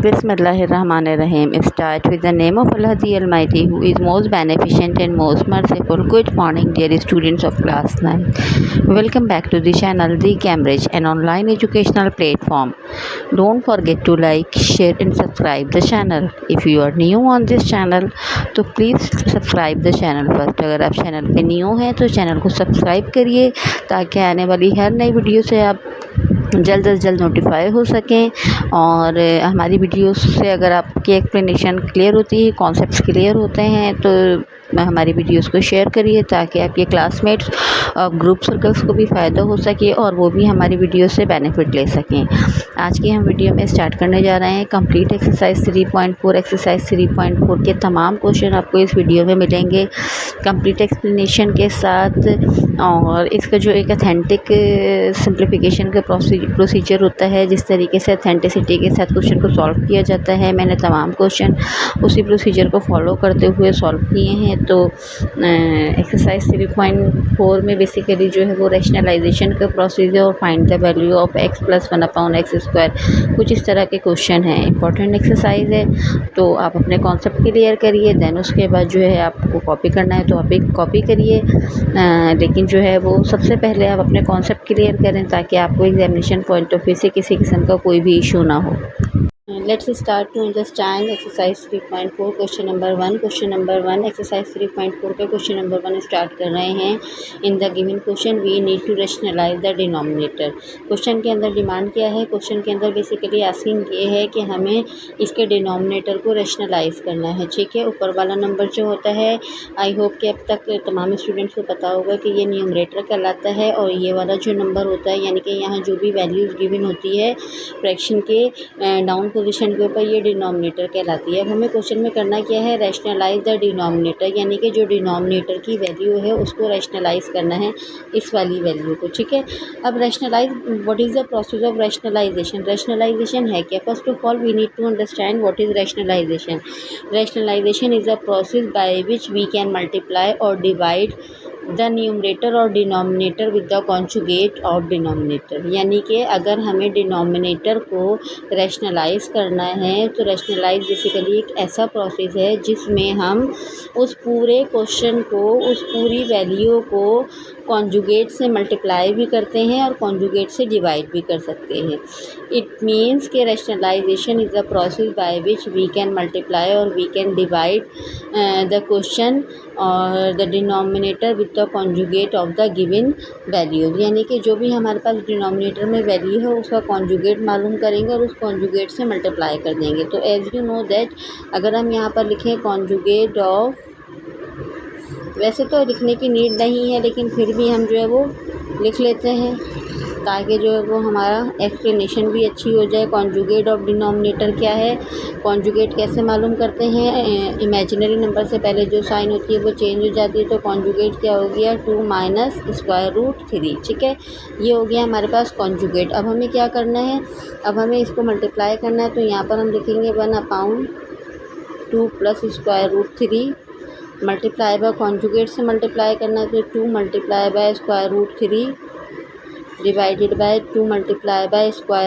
Bismillahirrahmanirrahim. Start with the name of Allah the Almighty, who is most beneficent and most merciful. Good morning, dear students of class 9. Welcome back to the channel The Cambridge, an online educational platform. Don't forget to like, share and subscribe the channel. If you are new on this channel, तो please subscribe the channel first. अगर आप channel पे new हैं तो channel को subscribe करिए ताकि आने वाली हर नई वीडियो से आप जल्द से जल्द नोटिफाई हो सकें। और हमारी वीडियोस से अगर आपकी एक्सप्लेनेशन क्लियर होती है, कॉन्सेप्ट्स क्लियर होते हैं, तो हमारी वीडियोस को शेयर करिए ताकि आपके क्लासमेट्स और ग्रुप सर्कल्स को भी फ़ायदा हो सके और वो भी हमारी वीडियो से बेनिफिट ले सकें। आज की हम वीडियो में स्टार्ट करने जा रहे हैं कंप्लीट एक्सरसाइज 3.4। एक्सरसाइज 3.4 के तमाम क्वेश्चन आपको इस वीडियो में मिलेंगे कंप्लीट एक्सप्लेनेशन के साथ। और इसका जो एक अथेंटिक सिंप्लीफिकेशन का प्रोसीजर होता है, जिस तरीके से अथेंटिसिटी के साथ क्वेश्चन को सॉल्व किया जाता है, मैंने तमाम क्वेश्चन उसी प्रोसीजर को फॉलो करते हुए सॉल्व किए हैं। तो एक्सरसाइज 3.4 में बेसिकली जो है वो रैशनलाइजेशन का प्रोसीजर और find the value of x + 1/x², कुछ इस तरह के क्वेश्चन हैं। इंपॉर्टेंट एक्सरसाइज है, तो आप अपने कॉन्सेप्ट क्लियर करिए। देन उसके बाद जो है आपको कॉपी करना है तो आप एक कॉपी करिए, लेकिन जो है वो सबसे पहले आप अपने कॉन्सेप्ट क्लियर करें ताकि आपको एग्जामिनेशन पॉइंट ऑफ व्यू से किसी किस्म का कोई भी इशू ना हो। Let's start to understand exercise 3.4 question number 1। Question number 1 exercise 3.4 के क्वेश्चन नंबर 1 स्टार्ट कर रहे हैं। In the given question we need to rationalise the denominator. Question के अंदर डिमांड क्या है? क्वेश्चन के अंदर बेसिकली आस्किंग ये है कि हमें इसके डिनोमिनेटर को रैशनलाइज करना है। ठीक है, ऊपर वाला नंबर जो होता है, आई होप कि अब तक तमाम स्टूडेंट्स को पता होगा कि ये न्यूमरेटर कहलाता है, और ये वाला जो नंबर होता है, यानी कि यहाँ जो भी वैल्यूज़ गिवन होती है फ्रैक्शन के डाउन पोजीशन के ऊपर, ये डिनोमिनेटर कहलाती है। अब हमें क्वेश्चन में करना क्या है? रैशनलाइज द डिनोमिनेटर, यानी कि जो डिनोमिनेटर की वैल्यू है उसको रैशनलाइज करना है, इस वाली वैल्यू को। ठीक है, अब rationalise, what is the process of rationalisation? Rationalisation है क्या? First of all we need to understand what is rationalisation. Rationalisation is a process by which we can multiply और डिवाइड द न्यूमरेटर और denominator with the conjugate of denominator. यानी कि अगर हमें denominator को rationalise करना है तो रैशनलाइज बेसिकली एक ऐसा प्रोसेस है जिसमें हम उस पूरे क्वेश्चन को, उस पूरी वैल्यू को कॉन्जुगेट से मल्टीप्लाई भी करते हैं और कॉन्जुगेट से डिवाइड भी कर सकते हैं। इट मीन्स कि rationalisation is the process by which we can multiply और we can divide the question और the denominator with the conjugate of the given values. यानी कि जो भी हमारे पास डिनोमिनेटर में वैल्यू है उसका कॉन्जुगेट मालूम करेंगे और उस कॉन्जुगेट से मल्टीप्लाई कर देंगे। तो एज यू नो दैट अगर हम यहाँ पर लिखें कॉन्जुगेट ऑफ, वैसे तो लिखने की नीड नहीं है लेकिन फिर भी हम जो है वो लिख लेते हैं ताकि जो है वो हमारा एक्सप्लेनेशन भी अच्छी हो जाए। कॉन्जुगेट ऑफ डिनोमिनेटर क्या है? कॉन्जुगेट कैसे मालूम करते हैं? इमेजिनरी नंबर से पहले जो साइन होती है वो चेंज हो जाती है, तो कॉन्जुगेट क्या हो गया? 2 - √3। ठीक है, ये हो गया हमारे पास कॉन्जुगेट। अब हमें क्या करना है? अब हमें इसको मल्टीप्लाई करना है, तो यहाँ पर हम लिखेंगे 1/2 + √3 मल्टीप्लाई बाय कॉन्जुगेट से मल्टीप्लाई करना है, तो 2 × √3 डिवाइडेड बाय 2 ×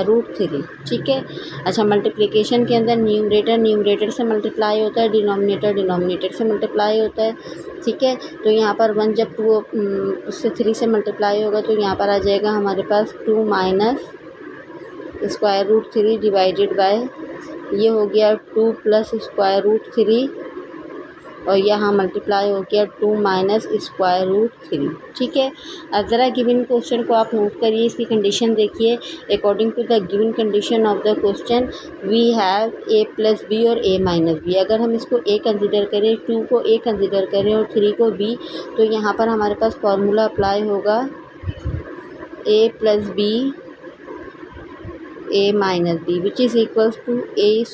√3। ठीक है, अच्छा, मल्टीप्लिकेशन के अंदर न्यूमरेटर से मल्टीप्लाई होता है, डिनोमिनेटर से मल्टीप्लाई होता है। ठीक है, तो यहाँ पर 1 जब 2 उससे 3 से मल्टीप्लाई होगा तो यहाँ पर आ जाएगा हमारे पास 2 - √3 डिवाइडेड बाय, ये हो गया 2 + √3 और यहाँ मल्टीप्लाई हो गया 2 - √3। ठीक है, अब ज़रा गिवन क्वेश्चन को आप नोट करिए, इसकी कंडीशन देखिए। According to the given condition of the question we have a + b और a - b। अगर हम इसको a कंसिडर करें, 2 को a कंसिडर करें और 3 को b, तो यहाँ पर हमारे पास फार्मूला अप्लाई होगा a + b a - b which is equals to a²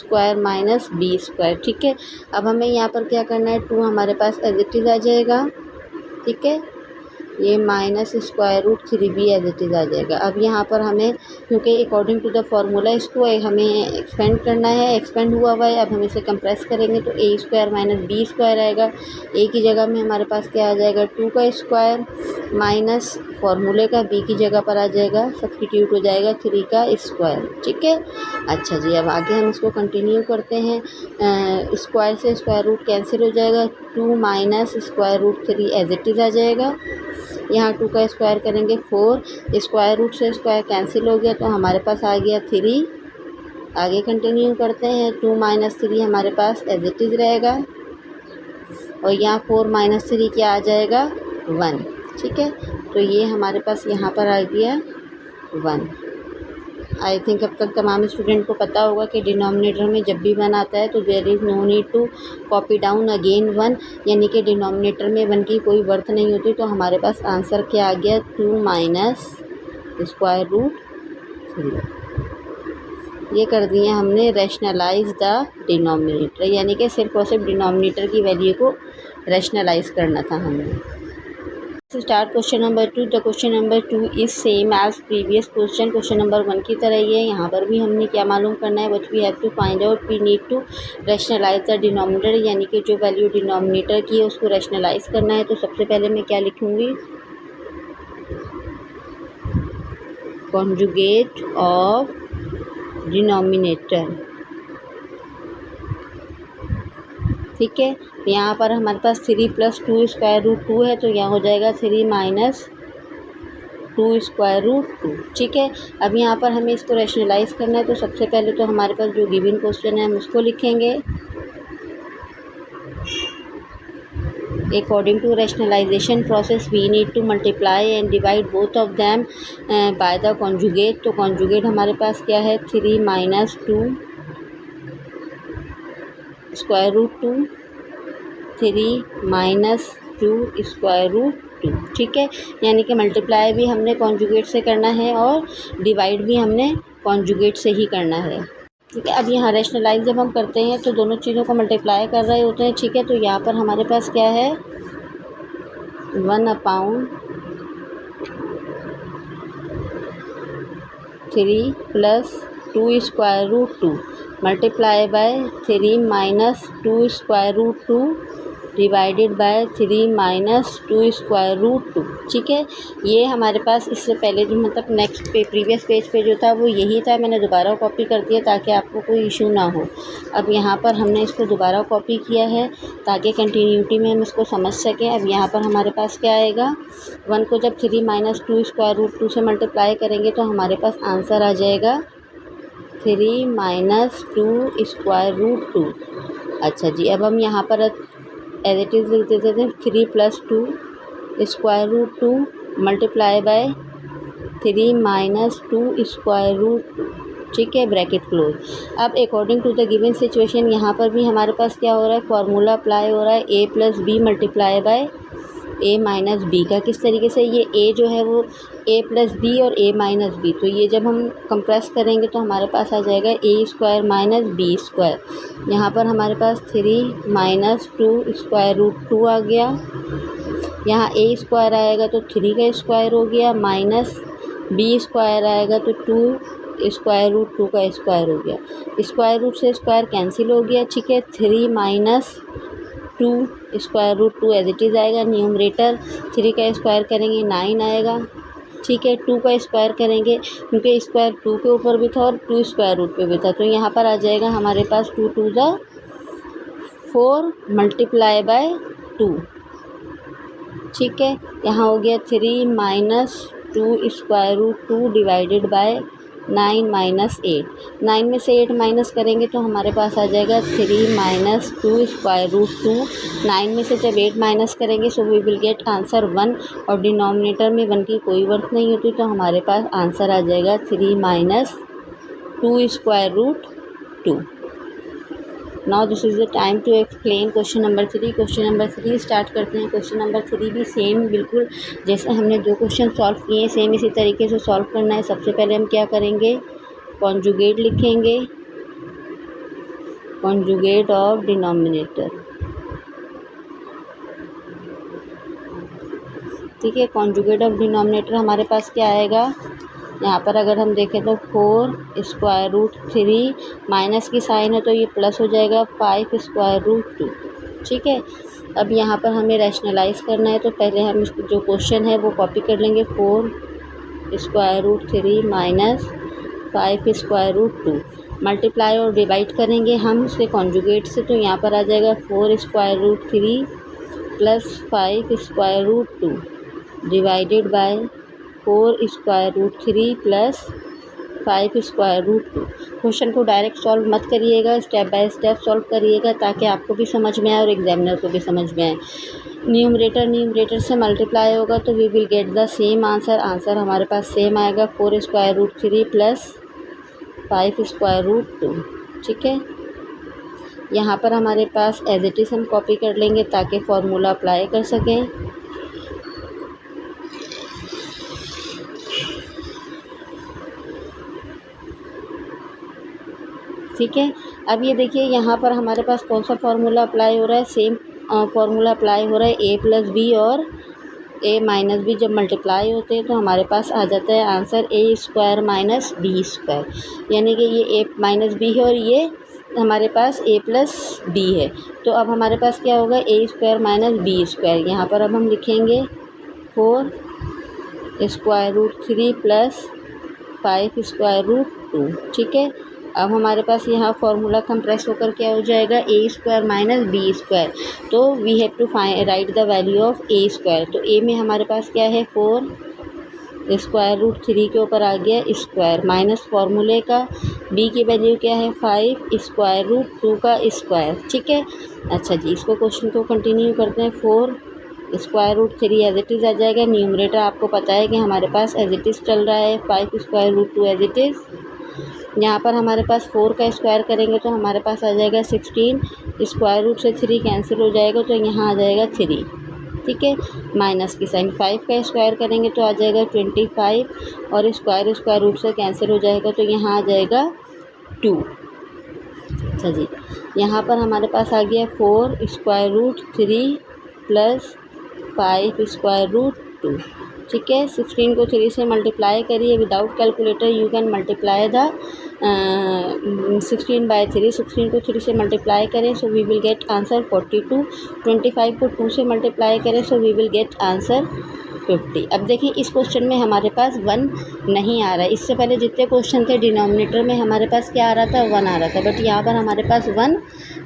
- b²। ठीक है, अब हमें यहाँ पर क्या करना है? 2 हमारे पास एज इट इज़ आ जाएगा। ठीक है, ये -√3 भी एज इट इज़ आ जाएगा। अब यहाँ पर हमें, क्योंकि अकॉर्डिंग टू द फार्मूला इसको हमें एक्सपेंड करना है, एक्सपेंड हुआ हुआ है, अब हम इसे कंप्रेस करेंगे तो a² - b² आएगा। a की जगह में हमारे पास क्या आ जाएगा? 2 का स्क्वायर माइनस फॉर्मूले का b की जगह पर आ जाएगा, सब्सटीट्यूट हो जाएगा 3 का स्क्वायर। ठीक है, अच्छा जी, अब आगे हम इसको कंटिन्यू करते हैं। स्क्वायर से स्क्वायर रूट कैंसिल हो जाएगा, 2 minus square root 3 as it is आ जाएगा। यहाँ 2 का स्क्वायर करेंगे 4, स्क्वायर रूट से स्क्वायर कैंसिल हो गया तो हमारे पास आ गया 3। आगे कंटिन्यू करते हैं, 2 माइनस 3 हमारे पास एज इट इज़ रहेगा और यहाँ 4 माइनस 3 क्या आ जाएगा 1। ठीक है, तो ये हमारे पास यहाँ पर आ गया 1। आई थिंक अब तक तमाम स्टूडेंट को पता होगा कि डिनोमिनेटर में जब भी 1 आता है तो there is no need to copy down again 1, यानी कि डिनोमिनेटर में 1 की कोई वर्थ नहीं होती। तो हमारे पास आंसर क्या आ गया 2 माइनस स्क्वायर रूट 3। ये कर दिए हमने रैशनलाइज द डिनोमिनेटर, यानी कि सिर्फ और सिर्फ डिनोमिनेटर की वैल्यू को रैशनलाइज करना था हमें। Start question number 2। The question number 2 is same as previous question. Question number 1 की तरह ही है, यहाँ पर भी हमने क्या मालूम करना है, what we have to find out, we need to rationalise the denominator, यानी कि जो वैल्यू डिनोमिनेटर की है उसको रैशनलाइज करना है। तो सबसे पहले मैं क्या लिखूँगी, कॉन्जुगेट ऑफ डिनोमिनेटर। ठीक है, यहाँ पर हमारे पास 3 प्लस 2 स्क्वायर रूट 2 है, तो यहाँ हो जाएगा 3 माइनस 2 स्क्वायर रूट 2। ठीक है, अब यहाँ पर हमें इसको रैशनलाइज करना है। तो सबसे पहले तो हमारे पास जो गिवन क्वेश्चन है हम उसको लिखेंगे। According to rationalisation process we need to multiply and divide both of them by the conjugate. तो कॉन्जुगेट हमारे पास क्या है, 3 minus 2 square root 2, 3 minus 2 square root 2। ठीक है, यानी कि मल्टीप्लाई भी हमने कॉन्जुगेट से करना है और डिवाइड भी हमने कॉन्जुगेट से ही करना है। ठीक है, अब यहाँ रैशनलाइज जब हम करते हैं तो दोनों चीज़ों को मल्टीप्लाई कर रहे होते हैं। ठीक है, तो यहाँ पर हमारे पास क्या है, 1/3 plus 2 square root 2 multiply by 3 minus 2 square root 2 divided by 3 minus 2 square root 2। ठीक है, ये हमारे पास इससे पहले जो मतलब नेक्स्ट पे प्रीवियस पेज पे जो था वो यही था, मैंने दोबारा कॉपी कर दिया ताकि आपको कोई इशू ना हो। अब यहाँ पर हमने इसको दोबारा कॉपी किया है ताकि कंटिन्यूटी में हम इसको समझ सकें। अब यहाँ पर हमारे पास क्या आएगा, 1 को जब 3 माइनस 2 स्क्वायर रूट 2 से मल्टीप्लाई करेंगे तो हमारे पास आंसर आ जाएगा 3 माइनस 2 स्क्वायर रूट 2। अच्छा जी, अब हम यहाँ पर एज इट इज़ लिख देते थे, 3 plus 2 square root 2 multiply by 3 minus 2 square root 2। ठीक है, ब्रैकेट क्लोज। अब according to the given situation यहाँ पर भी हमारे पास क्या हो रहा है, फार्मूला अप्लाई हो रहा है, a plus b multiply by a minus b का। किस तरीके से, ये a जो है वो a प्लस बी और a माइनस बी, तो ये जब हम कंप्रेस करेंगे तो हमारे पास आ जाएगा a square minus B square. यहाँ पर हमारे पास 3 माइनस 2 स्क्वायर रूट 2 आ गया, यहाँ a स्क्वायर आएगा तो 3 का स्क्वायर हो गया, माइनस b स्क्वायर आएगा तो 2 स्क्वायर रूट 2 का स्क्वायर हो गया, स्क्वायर रूट से स्क्वायर कैंसिल हो गया। ठीक है, 3 minus 2 square root 2 as it is आएगा, न्यूमरेटर 3 का स्क्वायर करेंगे 9 आएगा। ठीक है, 2 का स्क्वायर करेंगे क्योंकि स्क्वायर 2 के ऊपर भी था और 2 स्क्वायर रूट पे भी था, तो यहाँ पर आ जाएगा हमारे पास 2 2 ज़ा 4 मल्टीप्लाई बाय 2। ठीक है, यहाँ हो गया 3 minus 2 square root 2 divided by 9 minus 8। 9 में से 8 माइनस करेंगे तो हमारे पास आ जाएगा 3 माइनस 2 स्क्वायर रूट 2। 9 में से जब 8 माइनस करेंगे so we will get answer 1, और डिनोमिनेटर में 1 की कोई वर्थ नहीं होती, तो हमारे पास आंसर आ जाएगा 3 minus 2 square root 2। Now this is the time to explain question number 3। Question number 3 start करते हैं। क्वेश्चन नंबर 3 भी सेम बिल्कुल जैसे हमने जो क्वेश्चन सॉल्व किए हैं सेम इसी तरीके से सॉल्व करना है। सबसे पहले हम क्या करेंगे, कॉन्जुगेट लिखेंगे, कॉन्जुगेट ऑफ डिनोमिनेटर। ठीक है, कॉन्जुगेट ऑफ डिनोमिनेटर हमारे पास क्या आएगा, यहाँ पर अगर हम देखें तो 4 स्क्वायर रूट 3 माइनस की साइन है तो ये प्लस हो जाएगा 5 स्क्वायर रूट 2। ठीक है, अब यहाँ पर हमें रैशनलाइज करना है, तो पहले हम इसको जो क्वेश्चन है वो कॉपी कर लेंगे। 4 square root 3 minus 5 square root 2 multiply और डिवाइड करेंगे हम उसके कॉन्जुगेट से, तो यहाँ पर आ जाएगा 4 square root 3 plus 5 square root 2 divided by 4 square root 3 plus 5 square root 2। Question को डायरेक्ट सॉल्व मत करिएगा, स्टेप बाय स्टेप सॉल्व करिएगा ताकि आपको भी समझ में आए और एग्जामिनर को भी समझ में आए। न्यूमरेटर से मल्टीप्लाई होगा तो we will get the same answer हमारे पास सेम आएगा 4 square root 3 plus 5 square root 2। ठीक है, यहाँ पर हमारे पास एज इट इज़ हम कॉपी कर लेंगे ताकि फॉर्मूला अप्लाई कर सकें। ठीक है, अब ये देखिए यहाँ पर हमारे पास कौन सा फार्मूला अप्लाई हो रहा है, सेम फार्मूला अप्लाई हो रहा है। ए प्लस बी और ए माइनस बी जब मल्टीप्लाई होते हैं तो हमारे पास आ जाता है answer a square minus B square, यानी कि ये ए माइनस बी है और ये हमारे पास ए प्लस बी है। तो अब हमारे पास क्या होगा, a square minus B square. यहाँ पर अब हम लिखेंगे 4 square root 3 plus 5 square root 2। ठीक है, अब हमारे पास यहाँ फॉर्मूला कंप्रेस होकर क्या हो जाएगा, a square minus B square. तो we have to write the value of a square. तो ए में हमारे पास क्या है, 4 स्क्वायर रूट 3 के ऊपर आ गया स्क्वायर माइनस फॉर्मूले का, बी की वैल्यू क्या है 5 स्क्वायर रूट 2 का स्क्वायर। ठीक है, अच्छा जी, इसको क्वेश्चन को कंटिन्यू करते हैं। 4 square root 3 as it is आ जाएगा। न्यूमरेटर आपको पता है कि हमारे पास एज इट इज़ चल रहा है, 5 square root 2 as it is. यहाँ पर हमारे पास 4 का स्क्वायर करेंगे तो हमारे पास आ जाएगा 16, स्क्वायर रूट से 3 कैंसिल हो जाएगा तो यहाँ आ जाएगा 3। ठीक है, माइनस की साइन। 5 का स्क्वायर करेंगे तो आ जाएगा 25 और स्क्वायर रूट से कैंसिल हो जाएगा तो यहाँ आ जाएगा 2। अच्छा जी, यहाँ पर हमारे पास आ गया 4 square root 3 plus 5 square root 2। ठीक है, 16 को 3 से मल्टीप्लाई करिए without calculator. You can multiply the 16 by 3। 16 को 3 से मल्टीप्लाई करें so we will get answer 42। 25 को 2 से मल्टीप्लाई करें so we will get answer 50। अब देखिए इस क्वेश्चन में हमारे पास 1 नहीं आ रहा है। इससे पहले जितने क्वेश्चन थे डिनोमिनेटर में हमारे पास क्या आ रहा था, 1 आ रहा था, बट यहाँ पर हमारे पास 1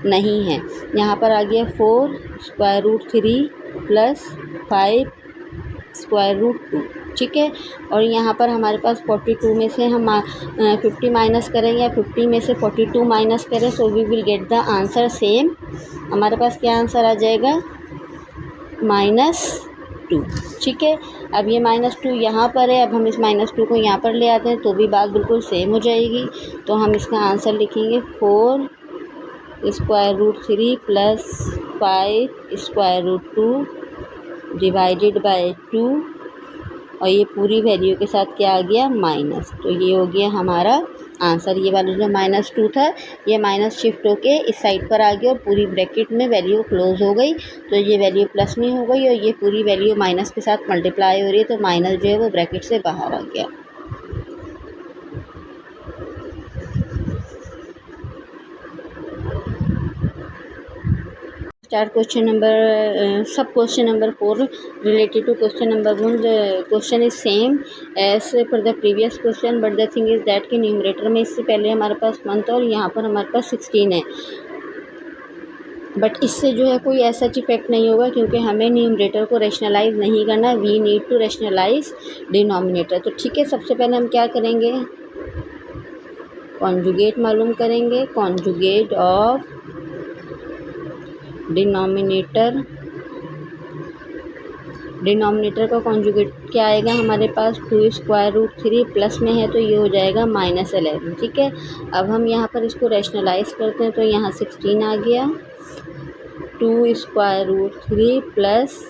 नहीं है। यहाँ पर आ गया 4 square root 3 plus 5 square root 2। ठीक है, और यहाँ पर हमारे पास 42 में से हम 50 माइनस करें या 50 में से 42 माइनस करें so we will get the answer same. हमारे पास क्या आंसर आ जाएगा, -2। ठीक है, अब ये -2 यहाँ पर है, अब हम इस -2 को यहाँ पर ले आते हैं तो भी बात बिल्कुल सेम हो जाएगी। तो हम इसका आंसर लिखेंगे 4 square root 3 plus 5 square root 2 divided by 2 और ये पूरी वैल्यू के साथ क्या आ गया, माइनस। तो ये हो गया हमारा आंसर। ये वाला जो -2 था ये माइनस शिफ्ट होके इस साइड पर आ गया और पूरी ब्रैकेट में वैल्यू क्लोज हो गई। तो ये वैल्यू प्लस में हो गई और ये पूरी वैल्यू माइनस के साथ मल्टीप्लाई हो रही है, तो माइनस जो है वो ब्रैकेट से बाहर आ गया। Start question number sub question number 4 related to question number 1. The question is same as per the previous question, but the thing is that कि न्यूमरेटर में इससे पहले हमारे पास 1 था और यहाँ पर हमारे पास 16 है, बट इससे जो है कोई ऐसा इफेक्ट नहीं होगा क्योंकि हमें न्यूमरेटर को रैशनलाइज नहीं करना, we need to rationalise denominator. तो ठीक है, सबसे पहले हम क्या करेंगे, कॉन्जुगेट मालूम करेंगे। कॉन्जुगेट ऑफ डिनोमिनेटर का कॉन्जुगेट क्या आएगा हमारे पास, 2 स्क्वायर रूट 3 प्लस में है तो ये हो जाएगा -11। ठीक है, अब हम यहाँ पर इसको रैशनलाइज करते हैं तो यहाँ 16 आ गया, 2 स्क्वायर रूट 3 प्लस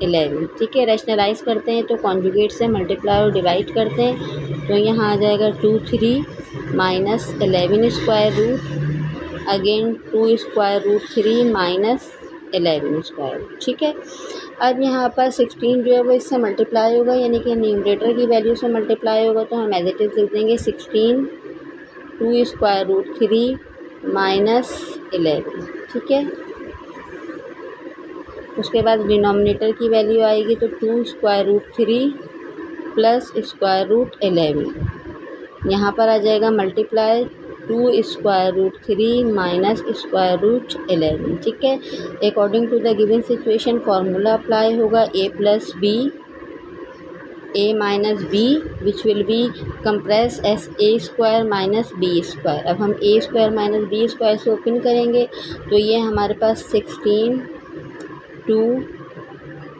11। ठीक है, रैशनलाइज करते हैं तो कॉन्जुगेट से मल्टीप्लाई और डिवाइड करते हैं तो यहाँ आ जाएगा 2 3 minus 11 square root again 2 square root 3 minus 11 square. ठीक है, अब यहाँ पर 16 जो है वो इससे मल्टीप्लाई होगा, यानी कि न्यूमरेटर की वैल्यू से मल्टीप्लाई होगा तो हम एज इट इज़ लिख देंगे 16 2 स्क्वायर रूट 3 माइनस 11। ठीक है, उसके बाद डिनोमिनेटर की वैल्यू आएगी तो 2 square root 3 plus square root 11। यहाँ पर आ जाएगा multiply 2 square root 3 minus square root 11। ठीक है, according to the given situation formula apply होगा a plus b a minus b which will be compress as a square minus B square. अब हम a square minus B square से open करेंगे तो ये हमारे पास 16 2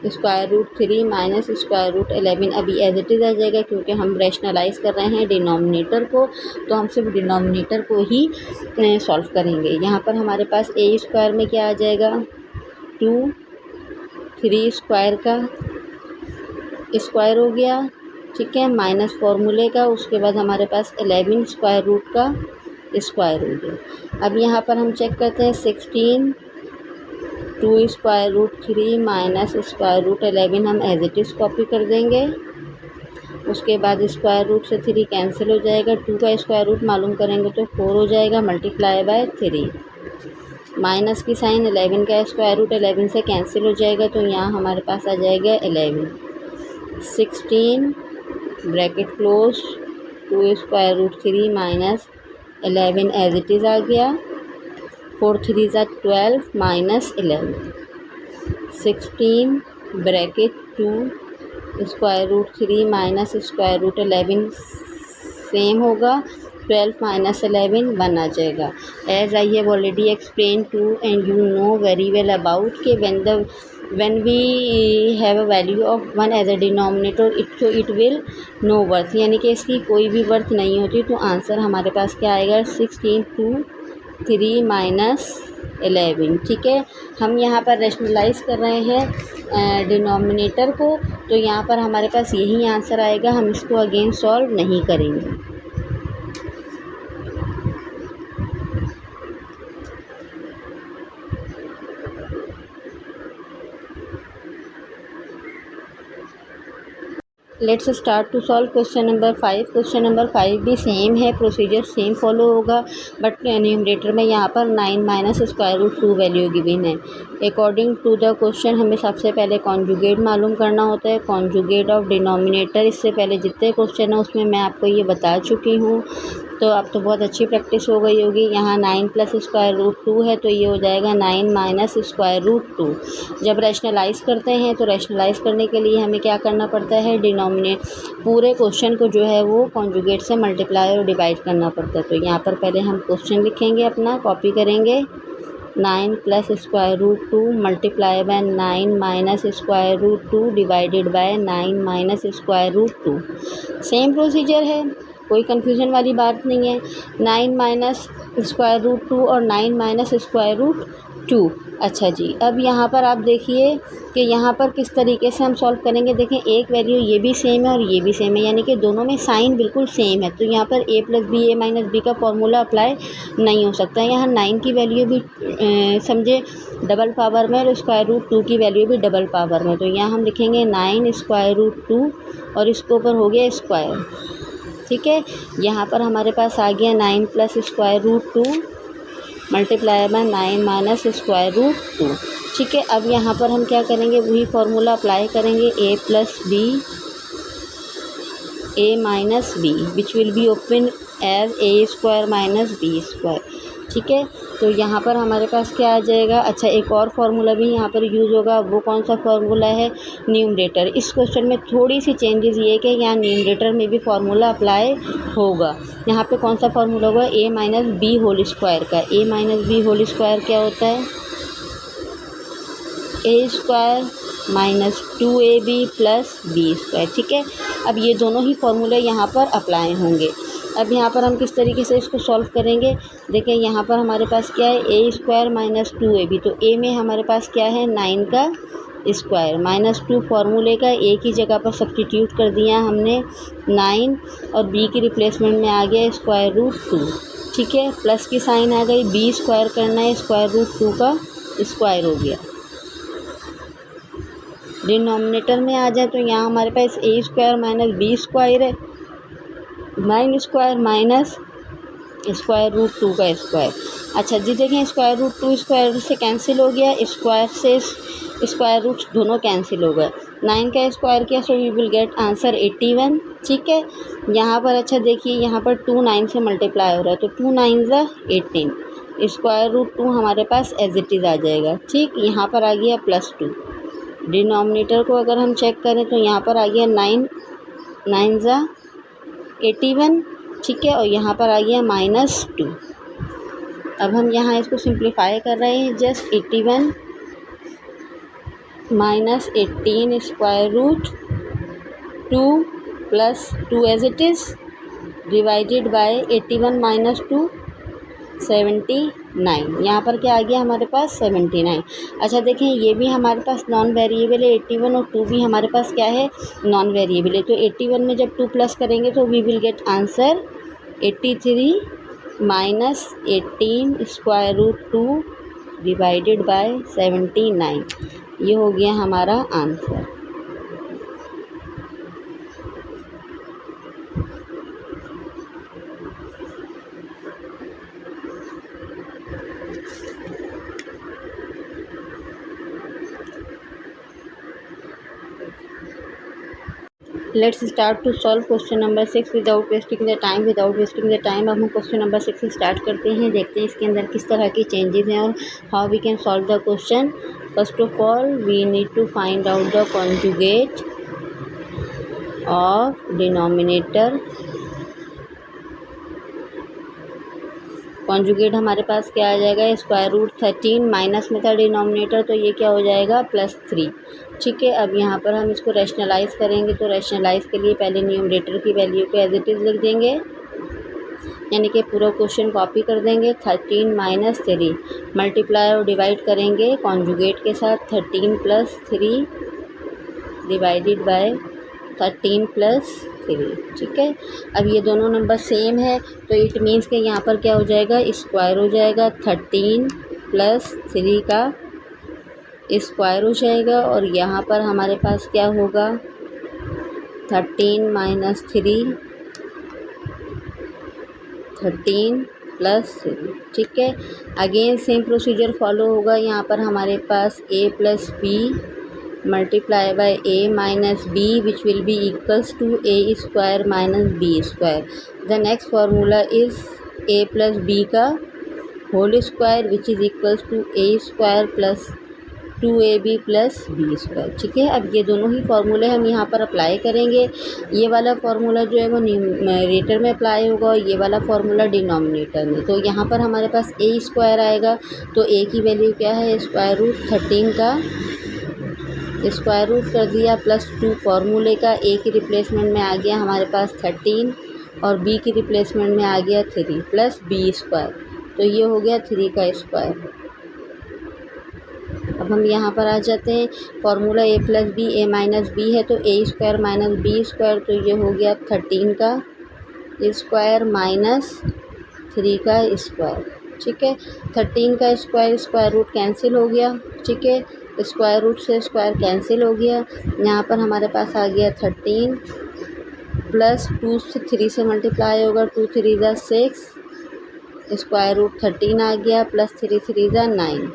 square root 3 minus square root 11 अभी एज इट इज़ आ जाएगा, क्योंकि हम रैशनलाइज कर रहे हैं डिनोमिनेटर को, तो हम सिर्फ डिनोमिनेटर को ही सॉल्व करेंगे। यहाँ पर हमारे पास a स्क्वायर में क्या आ जाएगा 2 3 स्क्वायर का स्क्वायर हो गया। ठीक है, माइनस फॉर्मूले का, उसके बाद हमारे पास 11 स्क्वायर रूट का स्क्वायर हो गया। अब यहाँ पर हम चेक करते हैं 16 2 square root 3 minus square root 11 हम एज इट इज़ कॉपी कर देंगे। उसके बाद स्क्वायर रूट से 3 कैंसिल हो जाएगा, 2 का स्क्वायर रूट मालूम करेंगे तो 4 हो जाएगा मल्टीप्लाई बाय 3। माइनस की साइन 11 का स्क्वायर रूट 11 से कैंसिल हो जाएगा, तो यहाँ हमारे पास आ जाएगा 11। 16 bracket close 2 square root 3 minus 11 as it is आ गया। 4 3 ज़ा 12 minus 11। 16 bracket 2 square root 3 minus square root 11 same होगा, 12 माइनस 11 1 आ जाएगा। As I have already explain to and you know very well about के when we have a value of 1 as a denominator it will no worth, यानी कि इसकी कोई भी worth नहीं होती, तो आंसर हमारे पास क्या आएगा 16 2 3 माइनस 11। ठीक है, हम यहाँ पर रैशनलाइज कर रहे हैं डिनोमिनेटर को, तो यहाँ पर हमारे पास यही आंसर आएगा, हम इसको अगेन सॉल्व नहीं करेंगे। Let's start to solve question number 5। Question number 5 भी सेम है, प्रोसीजर सेम फॉलो होगा, बट न्यूमरेटर में यहाँ पर 9 minus square root 2 value given है। अकॉर्डिंग टू द क्वेश्चन हमें सबसे पहले कॉन्जुगेट मालूम करना होता है, कॉन्जुगेट ऑफ डिनोमिनेटर। इससे पहले जितने क्वेश्चन हैं उसमें मैं आपको ये बता चुकी हूँ, तो अब तो बहुत अच्छी प्रैक्टिस हो गई होगी। यहाँ 9 प्लस स्क्वायर रूट 2 है, तो ये हो जाएगा 9 माइनस स्क्वायर रूट 2। जब रैशनलाइज करते हैं तो रैशनलाइज करने के लिए हमें क्या करना पड़ता है, पूरे क्वेश्चन को जो है वो कॉन्जुगेट से मल्टीप्लाई और डिवाइड करना पड़ता है। तो यहाँ पर पहले हम क्वेश्चन लिखेंगे, अपना कॉपी करेंगे। 9 plus square root 2 multiply by 9 minus square root 2 divided by 9 minus square root 2। Same procedure है, कोई कन्फ्यूजन वाली बात नहीं है। 9 माइनस स्क्वायर रूट 2 और 9 माइनस स्क्वायर रूट 2। अच्छा जी, अब यहाँ पर आप देखिए कि यहाँ पर किस तरीके से हम सॉल्व करेंगे। देखें, एक वैल्यू ये भी सेम है और ये भी सेम है, यानी कि दोनों में साइन बिल्कुल सेम है, तो यहाँ पर a plus b a minus b का फॉर्मूला अप्लाई नहीं हो सकता है। यहाँ 9 की वैल्यू भी समझे डबल पावर में और स्क्वायर रूट 2 की वैल्यू भी डबल पावर में, तो यहाँ हम लिखेंगे 9 स्क्वायर रूट 2 और इसके ऊपर हो गया स्क्वायर। ठीक है, यहाँ पर हमारे पास आ गया 9 plus square root 2 multiply by 9 minus square root 2। ठीक है, अब यहाँ पर हम क्या करेंगे, वही फार्मूला अप्लाई करेंगे, a plus b a minus b which will be open as a square minus B square. ठीक है, तो यहाँ पर हमारे पास क्या आ जाएगा। अच्छा, एक और फार्मूला भी यहाँ पर यूज़ होगा, वो कौन सा फार्मूला है, न्यूमरेटर। इस क्वेश्चन में थोड़ी सी चेंजेस ये कि यहाँ न्यूमरेटर में भी फार्मूला अप्लाई होगा। यहाँ पे कौन सा फार्मूला होगा, a minus b whole square का। a minus b whole square क्या होता है, a square minus 2ab plus B square. ठीक है, अब ये दोनों ही फार्मूले यहाँ पर अप्लाई होंगे। अब यहाँ पर हम किस तरीके से इसको सॉल्व करेंगे, देखें यहाँ पर हमारे पास क्या है, a स्क्वायर माइनस 2ab, तो a में हमारे पास क्या है 9 का स्क्वायर माइनस 2 फार्मूले का a की जगह पर सब्सटीट्यूट कर दिया हमने 9 और b की रिप्लेसमेंट में आ गया स्क्वायर रूट 2। ठीक है, प्लस की साइन आ गई, b स्क्वायर करना है, स्क्वायर रूट 2 का स्क्वायर हो गया। डिनोमिनेटर में आ जाए तो यहाँ हमारे पास a square minus B square है, 9 स्क्वायर माइनस स्क्वायर रूट 2 का स्क्वायर। अच्छा जी, देखें स्क्वायर रूट 2 स्क्वायर से कैंसिल हो गया, स्क्वायर से स्क्वायर रूट्स दोनों कैंसिल हो गए। 9 का स्क्वायर किया so we will get answer 81। ठीक है, यहाँ पर अच्छा देखिए, यहाँ पर 2 9 से मल्टीप्लाई हो रहा है तो 2 9 ज़ा 18, स्क्वायर रूट 2 हमारे पास एज इट इज़ आ जाएगा। ठीक, यहाँ पर आ गया +2। डिनोमिनेटर को अगर हम चेक करें तो यहाँ पर आ गया 9 9 ज़ा 81। ठीक है, और यहाँ पर आ गया -2। अब हम यहाँ इसको सिंप्लीफाई कर रहे हैं। Just 81 minus 18 square root 2 plus 2 as it is divided by 81 minus 2 79। यहाँ पर क्या आ गया हमारे पास 79। अच्छा देखें, ये भी हमारे पास नॉन वेरिएबल है 81, और 2 भी हमारे पास क्या है, नॉन वेरिएबल है। तो 81 में जब 2 प्लस करेंगे तो we will get answer 83 minus 18 square root 2 divided by 79। ये हो गया हमारा answer. Let's start to solve question number 6 without wasting the time. अब हम क्वेश्चन नंबर 6 से स्टार्ट करते हैं। देखते हैं इसके अंदर किस तरह की चेंजेस हैं और how we can solve the question. First of all we need to find out the conjugate of denominator. Conjugate हमारे पास क्या आ जाएगा, स्क्वायर रूट 13, माइनस में था डिनोमिनेटर तो ये क्या हो जाएगा +3। ठीक है, अब यहाँ पर हम इसको रैशनलाइज़ करेंगे तो रैशनलाइज़ के लिए पहले न्यूमरेटर की वैल्यू को एज इट इज़ लिख देंगे, यानी कि पूरा क्वेश्चन कॉपी कर देंगे। 13 माइनस 3 मल्टीप्लाई और डिवाइड करेंगे कॉन्जुगेट के साथ, 13 + 3 डिवाइडेड बाय 13 + 3। ठीक है, अब ये दोनों नंबर सेम है तो इट मीन्स कि यहाँ पर क्या हो जाएगा, स्क्वायर हो जाएगा। 13 + 3 का स्क्वायर हो जाएगा, और यहाँ पर हमारे पास क्या होगा 13 माइनस 3 13 + 3। ठीक है, अगेन सेम प्रोसीजर फॉलो होगा। यहाँ पर हमारे पास a + b multiply by a minus b which will be equals to a square minus b square. The next formula is a + b का whole square which is equals to a square plus 2ab + b square. ठीक है, अब ये दोनों ही फार्मूले हम यहाँ पर अप्लाई करेंगे। ये वाला फार्मूला जो है वो न्यूमरेटर में अप्लाई होगा और ये वाला फार्मूला डिनोमिनेटर में। तो यहाँ पर हमारे पास a स्क्वायर आएगा, तो a की वैल्यू क्या है, स्क्वायर रूट 13 का स्क्वायर रूट कर दिया प्लस 2 फार्मूले का। a की रिप्लेसमेंट में आ गया हमारे पास 13 और b की रिप्लेसमेंट में आ गया 3 प्लस b स्क्वायर, तो ये हो गया 3 का स्क्वायर। अब हम यहाँ पर आ जाते हैं, formula a + b a minus b है तो a square minus b square, तो ये हो गया 13 का स्क्वायर माइनस 3 का स्क्वायर। ठीक है, 13 का स्क्वायर स्क्वायर रूट कैंसिल हो गया। ठीक है, स्क्वायर रूट से स्क्वायर कैंसिल हो गया। यहाँ पर हमारे पास आ गया 13 प्लस 2 से 3 से मल्टीप्लाई होगा, 2 3 ज़ा 6 स्क्वायर रूट 13 आ गया प्लस 3 3 ज़ा 9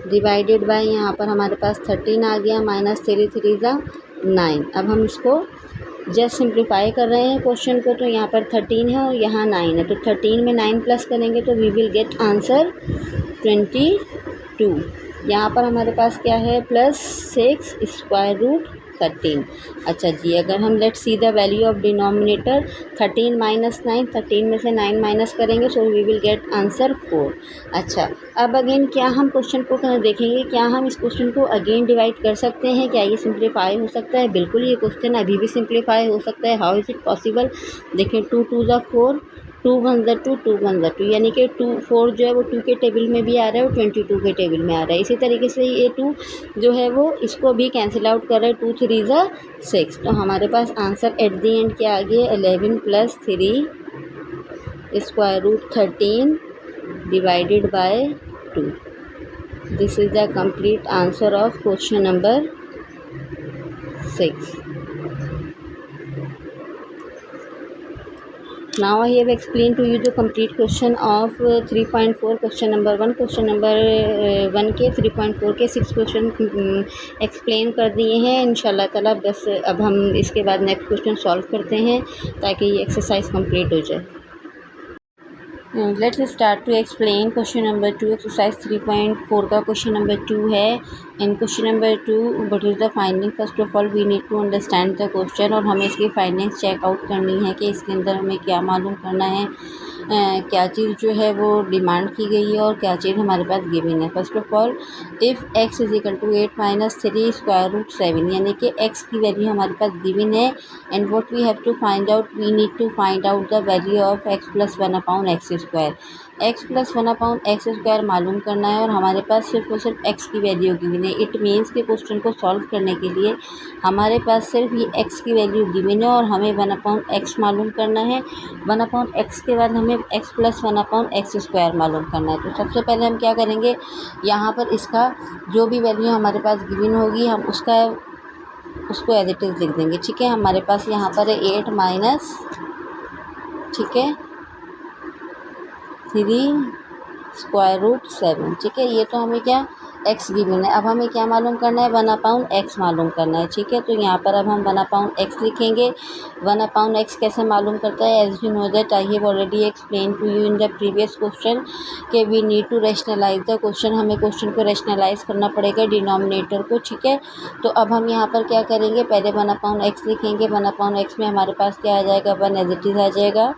डिवाइडेड बाय यहाँ पर हमारे पास 13 आ गया माइनस 3 3 ज़ा 9। अब हम इसको जस्ट सिंप्लीफाई कर रहे हैं क्वेश्चन को, तो यहाँ पर 13 है और यहाँ 9 है, तो 13 में 9 प्लस करेंगे तो वी विल गेट आंसर 22। यहाँ पर हमारे पास क्या है +6 स्क्वायर रूट 13। अच्छा जी, अगर हम let's see the value of denominator 13 minus 9, 13 में से 9 माइनस करेंगे so we will get answer 4। अच्छा, अब अगेन क्या हम क्वेश्चन को देखेंगे, क्या हम इस क्वेश्चन को अगेन डिवाइड कर सकते हैं, क्या ये सिंप्लीफाई हो सकता है। बिल्कुल, ये क्वेश्चन अभी भी सिंप्लीफाई हो सकता है। हाउ इज़ इट पॉसिबल, देखिए 2 2 ज़ा 4, 2 1 ज़ा 2, 2 1 ज़ा 2, यानी कि 2 4 जो है वो 2 के टेबल में भी आ रहा है और 22 के टेबल में आ रहा है। इसी तरीके से ये 2 जो है वो इसको भी कैंसिल आउट कर रहा है, 2 3 ज़ा 6, तो हमारे पास आंसर एट द एंड क्या आ गया 11 + 3 square root 13 divided by 2। This is the complete answer of question number 6। Now I have explained to you the complete question of 3.4 question number 1 question number 1 के 3.4 के 6 क्वेश्चन एक्सप्लेन कर दिए हैं इंशाल्लाह ताला। बस अब हम इसके बाद नेक्स्ट क्वेश्चन सॉल्व करते हैं ताकि ये एक्सरसाइज कंप्लीट हो जाए। Let's start to explain question number 2 exercise 3.4 का क्वेश्चन नंबर 2 है। In question number 2 what is the finding, first of all we need to understand the question और हमें इसकी फाइंडिंग्स चेकआउट करनी है कि इसके अंदर हमें क्या मालूम करना है, क्या चीज़ जो है वो डिमांड की गई है और क्या चीज़ हमारे पास गिवन है। First of all if x is equal to 8 minus 3 square root 7 यानी कि x की वैल्यू हमारे पास गिवन है and what we have to find out, we need to find out the value of x plus 1 upon x square. x plus 1 upon x square मालूम करना है और हमारे पास सिर्फ और सिर्फ x की वैल्यू गिवन है। इट मीन्स के क्वेश्चन को सॉल्व करने के लिए हमारे पास सिर्फ ये x की वैल्यू गिवन है और हमें 1 अपॉन एक्स मालूम करना है। 1 अपॉन एक्स के बाद हमें x plus 1 upon x square मालूम करना है। तो सबसे पहले हम क्या करेंगे, यहाँ पर इसका जो भी वैल्यू हमारे पास गिवन होगी हम उसको एज इट इज़ लिख देंगे। ठीक है, हमारे पास यहाँ पर है 8 माइनस, ठीक है, 3 स्क्वायर रूट 7। ठीक है, ये तो हमें क्या x गिवन है। अब हमें क्या मालूम करना है, 1 अपॉन एक्स मालूम करना है। ठीक है, तो यहाँ पर अब हम 1 अपॉन एक्स लिखेंगे। 1 अपॉन एक्स कैसे मालूम करता है, as you know that I have already explain to you in the previous question कि we need to rationalise the question, हमें क्वेश्चन को रैशनलाइज करना पड़ेगा डिनोमिनेटर को। ठीक है, तो अब हम यहाँ पर क्या करेंगे, पहले 1 अपॉन एक्स लिखेंगे। 1 अपॉन एक्स में हमारे पास क्या आ जाएगा, 1 एज इट इज़ आ जाएगा,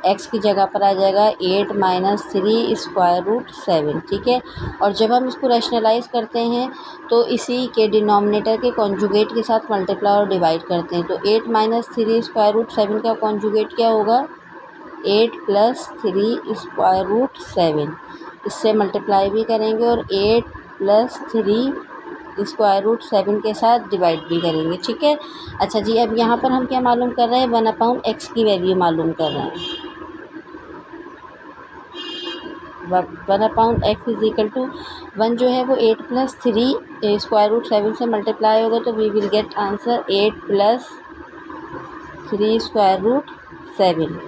x की जगह पर आ जाएगा 8 माइनस 3 स्क्वायर रूट 7। ठीक है, और जब हम इसको रैशनलाइज करते हैं तो इसी के डिनोमिनेटर के कॉन्जुगेट के साथ मल्टीप्लाई और डिवाइड करते हैं। तो 8 माइनस 3 स्क्वायर रूट 7 का कॉन्जुगेट क्या होगा, 8 प्लस 3 स्क्वायर रूट 7। इससे मल्टीप्लाई भी करेंगे और 8 प्लस 3 स्क्वायर रूट 7 के साथ डिवाइड भी करेंगे। ठीक है, अच्छा जी, अब यहाँ पर हम क्या मालूम कर रहे हैं, 1 अपॉन एक्स की वैल्यू मालूम कर रहे हैं। 1 upon x is equal to 1 जो है वो 8 प्लस 3 स्क्वायर रूट 7 से मल्टीप्लाई होगा तो we will get answer 8 plus 3 square root 7।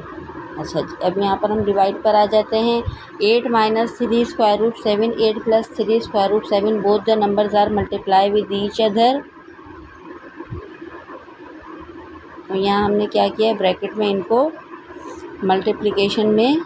अच्छा जी, अब यहाँ पर हम डिवाइड पर आ जाते हैं। 8 minus 3 square root 7, 8 plus 3 square root 7, both the numbers are multiply with each other. तो यहाँ हमने क्या किया, ब्रैकेट में इनको मल्टीप्लिकेशन में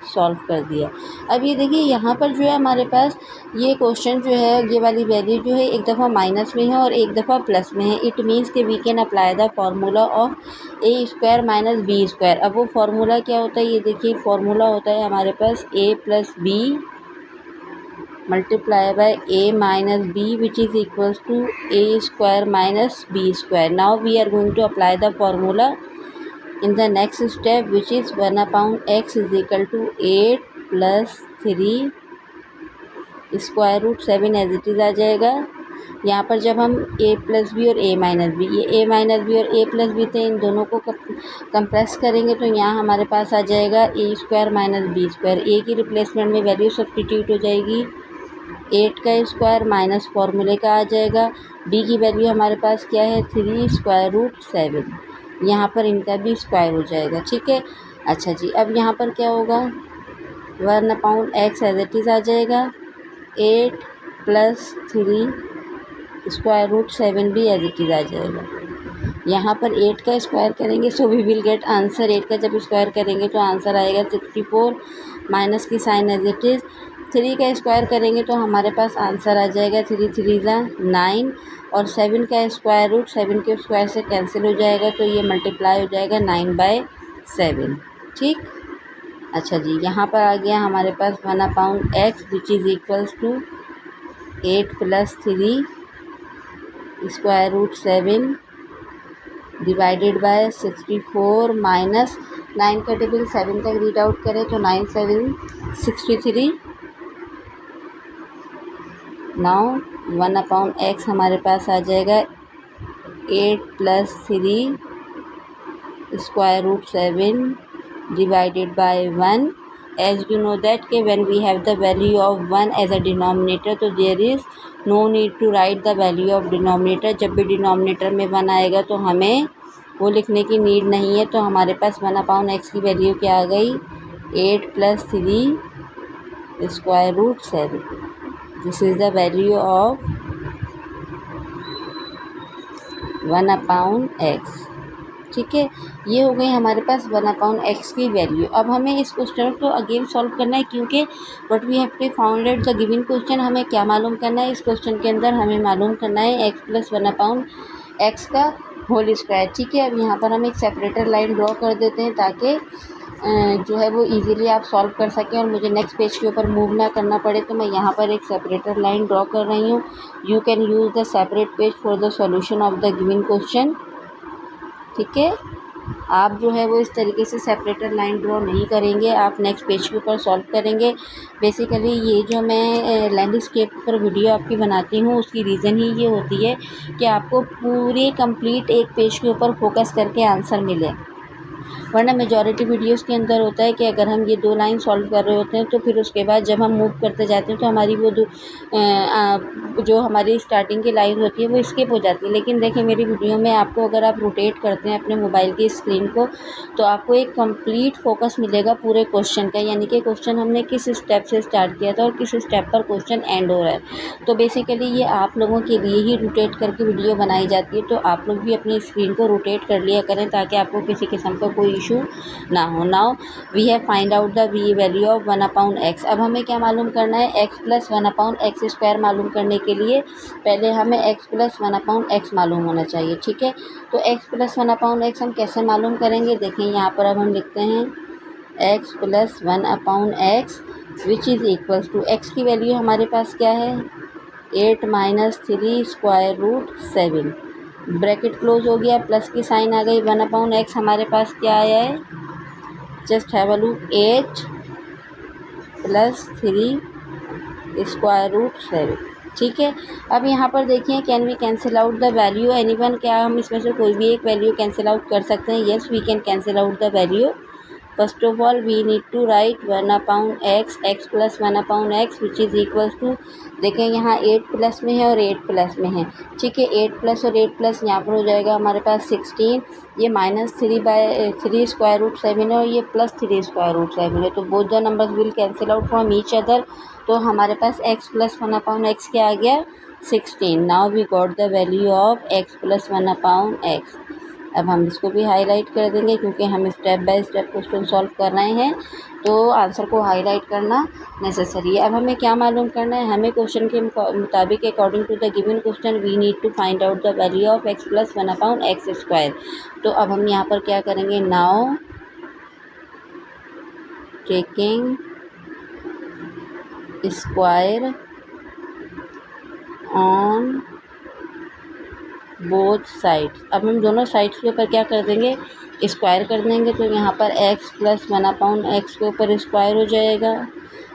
सॉल्व कर दिया। अब ये देखिए यहाँ पर जो है हमारे पास ये क्वेश्चन जो है, ये वाली वैल्यू जो है एक दफ़ा माइनस में है और एक दफ़ा प्लस में है। इट मीन्स कि we can apply the formula of a square minus B square. अब वो फार्मूला क्या होता है, ये देखिए फार्मूला होता है हमारे पास a plus b multiply by a minus b which is equals to a square minus B square. Now we are going to apply the formula in the next step which is 1 upon x is equal to 8 plus 3 square root 7 as it is आ जाएगा। यहाँ पर जब हम a plus B और a minus B, ये a minus B और a plus B थे, इन दोनों को कंप्रेस करेंगे तो यहाँ हमारे पास आ जाएगा a square minus B square. a की रिप्लेसमेंट में वैल्यू सब्सटीट्यूट हो जाएगी, 8 का स्क्वायर माइनस फॉर्मूले का आ जाएगा। b की वैल्यू हमारे पास क्या है, 3 स्क्वायर रूट 7, यहाँ पर इनका भी स्क्वायर हो जाएगा। ठीक है, अच्छा जी, अब यहाँ पर क्या होगा, 1 upon X as it is आ जाएगा, 8 प्लस 3 स्क्वायर रूट 7 भी एज इट इज़ आ जाएगा। यहाँ पर 8 का स्क्वायर करेंगे so we will get answer, 8 का जब स्क्वायर करेंगे तो आंसर आएगा 64, माइनस की साइन एज इट इज़। 3 का स्क्वायर करेंगे तो हमारे पास आंसर आ जाएगा 3 3 ज़ा 9 और 7 का स्क्वायर रूट 7 के स्क्वायर से कैंसिल हो जाएगा तो ये मल्टीप्लाई हो जाएगा 9/7। ठीक, अच्छा जी, यहाँ पर आ गया हमारे पास 1 upon x which is equals to 8 plus 3 square root 7 divided by 64 minus 9 का टेबल 7 तक रीड आउट करें तो 9 7 63। नाउ 1 अपॉन एक्स हमारे पास आ जाएगा 8 plus 3 square root 7 divided by 1। As you know that के when we have the value of 1 as a denominator तो there is no need to write the value of denominator. जब भी denominator में 1 आएगा तो हमें वो लिखने की नीड नहीं है। तो हमारे पास 1/x की वैल्यू क्या आ गई, 8 + 3 √7। This is the value of 1/x। ठीक है, ये हो गई हमारे पास 1/x की वैल्यू। अब हमें इस क्वेश्चन को अगेन सॉल्व करना है, क्योंकि what we have to found at the given question, हमें क्या मालूम करना है इस क्वेश्चन के अंदर, हमें मालूम करना है x + 1/x का होल स्क्वायर। ठीक है, अब यहाँ पर हम एक सेपरेटर लाइन ड्रॉ कर देते हैं ताकि जो है वो इजीली आप सॉल्व कर सकें और मुझे नेक्स्ट पेज के ऊपर मूव ना करना पड़े। तो मैं यहाँ पर एक सेपरेटर लाइन ड्रॉ कर रही हूँ। You can use the separate page for the solution of the given question. ठीक है, आप जो है वो इस तरीके से सेपरेटर लाइन ड्रॉ नहीं करेंगे, आप नेक्स्ट पेज के ऊपर सॉल्व करेंगे। बेसिकली ये जो मैं लैंडस्केप पर वीडियो आपकी बनाती हूँ उसकी रीज़न ही ये होती है कि आपको पूरे कंप्लीट एक पेज के ऊपर फोकस करके आंसर मिले, वरना मेजॉरिटी वीडियोस के अंदर होता है कि अगर हम ये 2 लाइन सॉल्व कर रहे होते हैं तो फिर उसके बाद जब हम मूव करते जाते हैं तो हमारी वो जो हमारी स्टार्टिंग की लाइन होती है वो स्किप हो जाती है। लेकिन देखिए मेरी वीडियो में आपको अगर आप रोटेट करते हैं अपने मोबाइल की स्क्रीन को तो आपको एक कंप्लीट फोकस मिलेगा पूरे क्वेश्चन का, यानी कि क्वेश्चन हमने किस स्टेप से स्टार्ट किया था और किस स्टेप पर क्वेश्चन एंड हो रहा है। तो बेसिकली ये आप लोगों के लिए ही रोटेट करके वीडियो बनाई जाती है, तो आप लोग भी अपनी स्क्रीन को रोटेट कर लिया करें ताकि आपको किसी किस्म का कोई इशू ना हो। Now we have find out the value of 1/x। अब हमें क्या मालूम करना है, x + 1/x² मालूम करने के लिए पहले हमें x + 1/x मालूम होना चाहिए। ठीक है, तो x + 1/x हम कैसे मालूम करेंगे, देखें यहाँ पर अब हम लिखते हैं x + 1/x which is equals to, x की वैल्यू हमारे पास क्या है 8 - 3 √7, ब्रैकेट क्लोज हो गया, प्लस की साइन आ गई, 1/x हमारे पास क्या आया है, जस्ट हैव अ लुक, 8 + 3 √7। ठीक है, अब यहाँ पर देखिए can we cancel out the value anyone, क्या हम इसमें से कोई भी एक वैल्यू कैंसिल आउट कर सकते हैं, yes we can cancel out the value. First of all we need to write 1/x, x + 1/x which is equals to, देखें यहाँ 8 प्लस में है और 8 प्लस में है। ठीक है, 8 प्लस और 8 प्लस यहाँ पर हो जाएगा हमारे पास 16, ये -3/3 √7 है और ये +3 √7 है, तो both the numbers will cancel out from each other. तो हमारे पास x + 1/x क्या आ गया 16। Now we got the value of x + 1/x। अब हम इसको भी हाईलाइट कर देंगे क्योंकि हम step by step question solve कर रहे हैं, तो आंसर को हाईलाइट करना नेसेसरी है। अब हमें क्या मालूम करना है, हमें क्वेश्चन के मुताबिक according to the given question we need to find out the value of x + 1/x²। तो अब हम यहाँ पर क्या करेंगे, now taking square on both sides, अब हम दोनों साइड्स के ऊपर क्या कर देंगे, स्क्वायर कर देंगे। तो यहाँ पर x + 1/x के ऊपर स्क्वायर हो जाएगा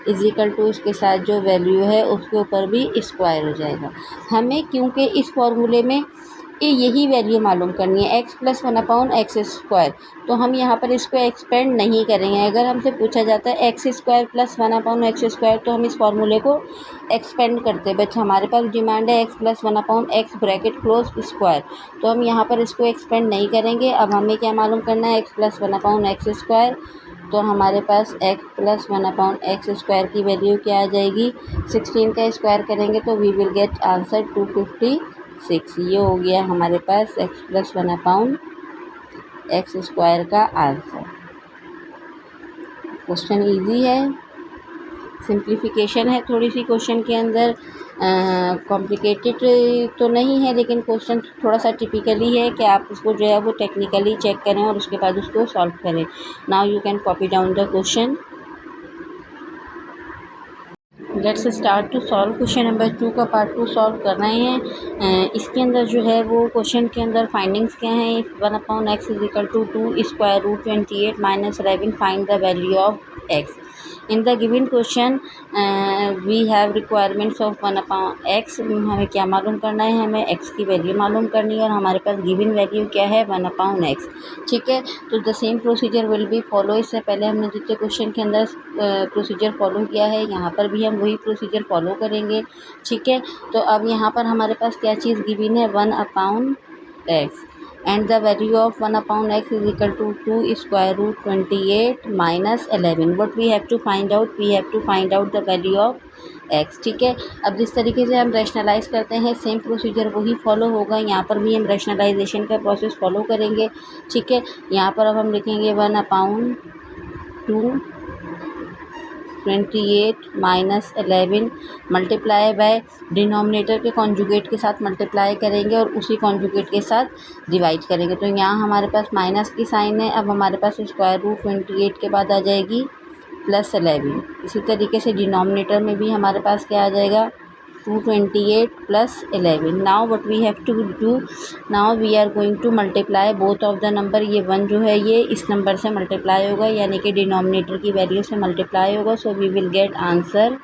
इजिकल टू इसके साथ जो वैल्यू है उसके ऊपर भी स्क्वायर हो जाएगा। हमें क्योंकि इस फॉर्मूले में यही वैल्यू मालूम करनी है x + 1/x², तो हम यहाँ पर इसको एक्सपेंड नहीं करेंगे। अगर हमसे पूछा जाता है x² + 1/x², तो हम इस फॉर्मूले को एक्सपेंड करते, बट हमारे पास डिमांड है x + 1/x bracket close square, तो हम यहाँ पर इसको एक्सपेंड नहीं करेंगे। अब हमें क्या मालूम करना है x + 1/x², तो हमारे पास x + 1/x² की वैल्यू क्या आ जाएगी, 16 का स्क्वायर करेंगे तो वी विल गेट आंसर 256। ये हो गया हमारे पास x + 1/x² का आंसर। क्वेश्चन इजी है, सिंप्लीफिकेशन है थोड़ी सी क्वेश्चन के अंदर, कॉम्प्लिकेटेड तो नहीं है, लेकिन क्वेश्चन थोड़ा सा टिपिकली है कि आप उसको जो है वो टेक्निकली चेक करें और उसके बाद उसको सॉल्व करें। Now you can copy down the question. Let's start to solve. Question number 2 का पार्ट 2 सॉल्व कर रहे हैं। इसके अंदर जो है वो क्वेश्चन के अंदर फाइंडिंग्स क्या हैं, 1/x = 2 √28 - 11 find the value of x। In the given question we have requirements of 1/x। हमें क्या मालूम करना है, हमें x की वैल्यू मालूम करनी है और हमारे पास गिवन वैल्यू क्या है 1/x। ठीक है, तो the same procedure will be follow. इससे पहले हमने जितने क्वेश्चन के अंदर प्रोसीजर फॉलो किया है यहाँ पर भी हम वही प्रोसीजर फॉलो करेंगे। ठीक है, तो अब यहाँ पर हमारे पास क्या चीज़ गिवन है 1/x। and the value of 1 upon x is equal to 2 square root 28 minus 11. What we have to find out? We have to find out the value of x. ठीक है, अब जिस तरीके से हम रैशनलाइज करते हैं सेम प्रोसीजर वही फॉलो होगा, यहाँ पर भी हम रैशनलाइजेशन का प्रोसेस फॉलो करेंगे. ठीक है, यहाँ पर अब हम लिखेंगे 1 upon 2 28 minus 11 multiply by denominator के कॉन्जुगेट के साथ मल्टीप्लाई करेंगे और उसी कॉन्जुगेट के साथ डिवाइड करेंगे. तो यहाँ हमारे पास माइनस की साइन है. अब हमारे पास स्क्वायर रूट 28 के बाद आ जाएगी प्लस 11. इसी तरीके से डिनोमिनेटर में भी हमारे पास क्या आ जाएगा 228 plus 11. Now what we have to do? Now we are going to multiply both of the number. ये 1 जो है ये इस नंबर से मल्टीप्लाई होगा यानी कि डिनोमिनेटर की वैल्यू से मल्टीप्लाई होगा. So we will get answer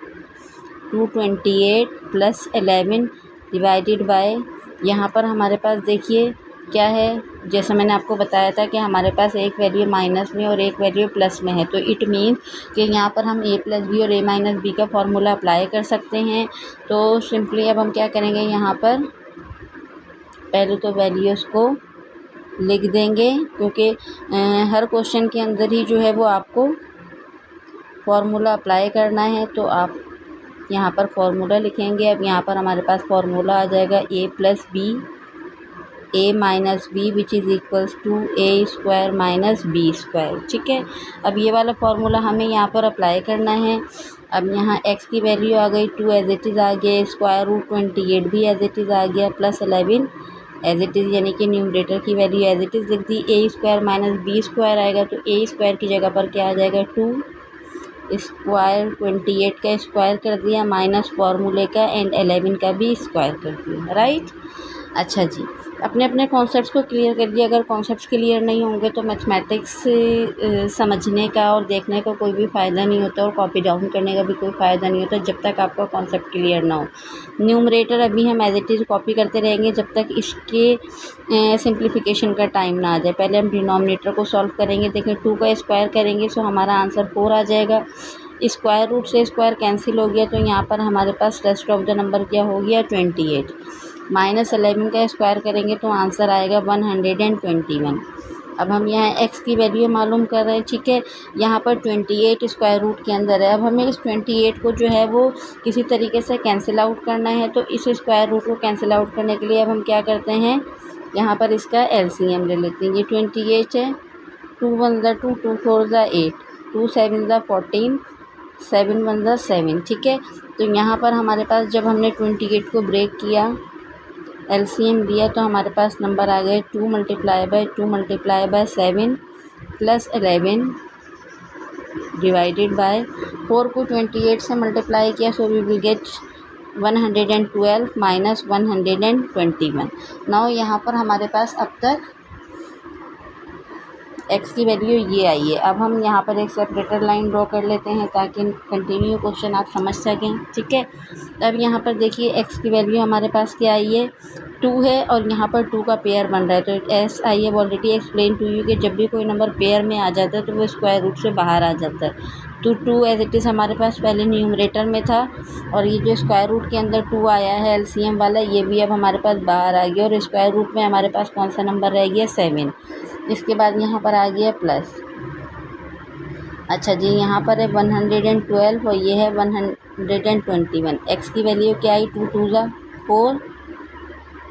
228 plus 11 divided by, यहाँ पर हमारे पास देखिए क्या है, जैसा मैंने आपको बताया था कि हमारे पास एक वैल्यू माइनस में और एक वैल्यू प्लस में है. तो इट मीन्स कि यहाँ पर हम a प्लस बी और a माइनस बी का फॉर्मूला अप्लाई कर सकते हैं. तो सिंपली अब हम क्या करेंगे, यहाँ पर पहले तो वैल्यूज़ को लिख देंगे क्योंकि हर क्वेश्चन के अंदर ही जो है वो आपको फॉर्मूला अप्लाई करना है. तो आप यहाँ पर फॉर्मूला लिखेंगे. अब यहाँ पर हमारे पास फॉर्मूला आ जाएगा a plus b a minus b which is equals to a square minus B square. ठीक है, अब ये वाला फार्मूला हमें यहाँ पर अप्लाई करना है. अब यहाँ x की वैल्यू आ गई 2 एज इट इज़ आ गया, स्क्वायर रूट 28 भी एज इट इज़ आ गया, प्लस 11 एज इट इज़ यानी कि न्यूमरेटर की वैल्यू एज इट इज़ लिख दी. a square minus B square आएगा तो a स्क्वायर की जगह पर क्या आ जाएगा 2 स्क्वायर 28 का स्क्वायर कर दिया माइनस फार्मूले का एंड 11 का भी स्क्वायर कर दिया. राइट. अच्छा जी, अपने अपने कॉन्सेप्ट्स को क्लियर कर दिया. अगर कॉन्सेप्ट्स क्लियर नहीं होंगे तो मैथमेटिक्स समझने का और देखने का कोई भी फ़ायदा नहीं होता और कॉपी डाउन करने का भी कोई फ़ायदा नहीं होता जब तक आपका कॉन्सेप्ट क्लियर ना हो. न्यूमरेटर अभी हम एज इट इज़ कॉपी करते रहेंगे जब तक इसके सिंप्लीफिकेशन का टाइम ना आ जाए. पहले हम डिनोमिनेटर को सॉल्व करेंगे. देखें 2 का स्क्वायर करेंगे सो हमारा आंसर 4 आ जाएगा. स्क्वायर रूट से स्क्वायर कैंसिल हो गया तो यहाँ पर हमारे पास रेस्ट ऑफ द नंबर क्या हो गया 28. माइनस 11 का स्क्वायर करेंगे तो आंसर आएगा 121. अब हम यहाँ x की वैल्यू मालूम कर रहे हैं. ठीक है, यहाँ पर 28 स्क्वायर रूट के अंदर है. अब हमें इस 28 को जो है वो किसी तरीके से कैंसिल आउट करना है. तो इस स्क्वायर रूट को कैंसिल आउट करने के लिए अब हम क्या करते हैं, यहाँ पर इसका LCM ले लेते हैं. ये 28 है, 2 1 2 2 4 8 2 7 14 7 1 7. ठीक है, तो यहाँ पर हमारे पास जब हमने 28 को ब्रेक किया LCM दिया तो हमारे पास नंबर आ गए 2 multiply by 7 plus 11 divided by 4 को 28 से मल्टीप्लाई किया. So we will get 112 minus 121. Now यहाँ पर हमारे पास अब तक x की वैल्यू ये आई है. अब हम यहाँ पर एक सेपरेटर लाइन ड्रॉ कर लेते हैं ताकि कंटिन्यू क्वेश्चन आप समझ सकें. ठीक है, अब यहाँ पर देखिए x की वैल्यू हमारे पास क्या आई है 2 है और यहाँ पर 2 का पेयर बन रहा है. तो as I have already explain to you कि जब भी कोई नंबर पेयर में आ जाता है तो वो स्क्वायर रूट से बाहर आ जाता है. तो 2 एज इट इज़ हमारे पास पहले न्यूमरेटर में था और ये जो स्क्वायर रूट के अंदर 2 आया है LCM वाला ये भी अब हमारे पास बाहर आ गया और स्क्वायर रूट में हमारे पास कौन सा नंबर रह गया 7. इसके बाद यहाँ पर आ गया प्लस. अच्छा जी, यहाँ पर है 112 और ये है 121. x की वैल्यू क्या आई 2 2 4,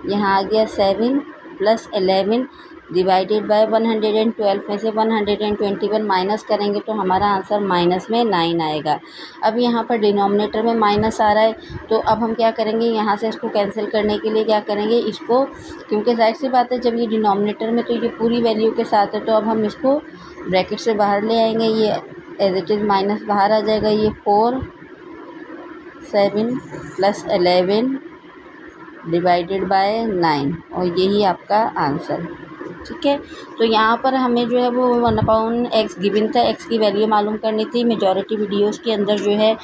यहाँ आ गया 7 प्लस 11 डिवाइडेड बाय 112 में से 121 माइनस करेंगे तो हमारा आंसर माइनस में 9 आएगा. अब यहाँ पर डिनोमिनेटर में माइनस आ रहा है तो अब हम क्या करेंगे, यहाँ से इसको कैंसिल करने के लिए क्या करेंगे, इसको क्योंकि जाहिर सी बात है जब ये डिनोमिनेटर में तो ये पूरी वैल्यू के साथ है तो अब हम इसको ब्रैकेट से बाहर ले आएंगे. ये एज इट इज़ माइनस बाहर आ जाएगा. ये 4 7 प्लस 11 डिवाइडेड बाय 9 और यही आपका आंसर. ठीक है। तो यहाँ पर हमें जो है वो 1/x गिवन था, x की वैल्यू मालूम करनी थी। मेजॉरिटी वीडियोस के अंदर जो है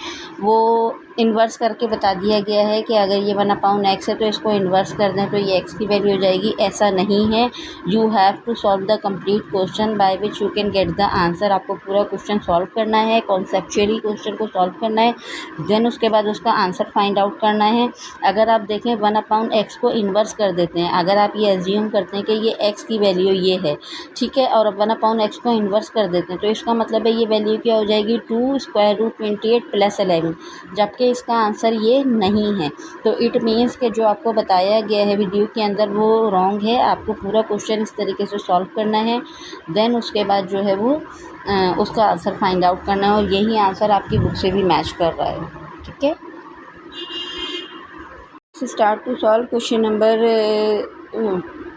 वो इन्वर्स करके बता दिया गया है कि अगर ये 1/x है तो इसको इन्वर्स कर दें तो ये x की वैल्यू हो जाएगी। ऐसा नहीं है, you have to solve the complete question by which you can get the answer. आपको पूरा क्वेश्चन सॉल्व करना है, कॉन्सेप्चुअली क्वेश्चन को सॉल्व करना है, देन उसके बाद उसका आंसर फाइंड आउट करना है। अगर आप देखें 1/x को इन्वर्स कर देते हैं, अगर आप ये एज्यूम करते हैं कि ये x की वैल्यू ये है, ठीक है, और 1/x को इन्वर्स कर देते हैं तो इसका मतलब है ये वैल्यू क्या हो जाएगी 2√28 + 11, जबकि इसका आंसर ये नहीं है। तो इट मीन्स कि जो आपको बताया गया है वीडियो के अंदर वो रॉन्ग है। आपको पूरा क्वेश्चन इस तरीके से सॉल्व करना है, देन उसके बाद जो है वो उसका आंसर फाइंड आउट करना है, और यही आंसर आपकी बुक से भी मैच कर रहा है। ठीक है, start to solve question number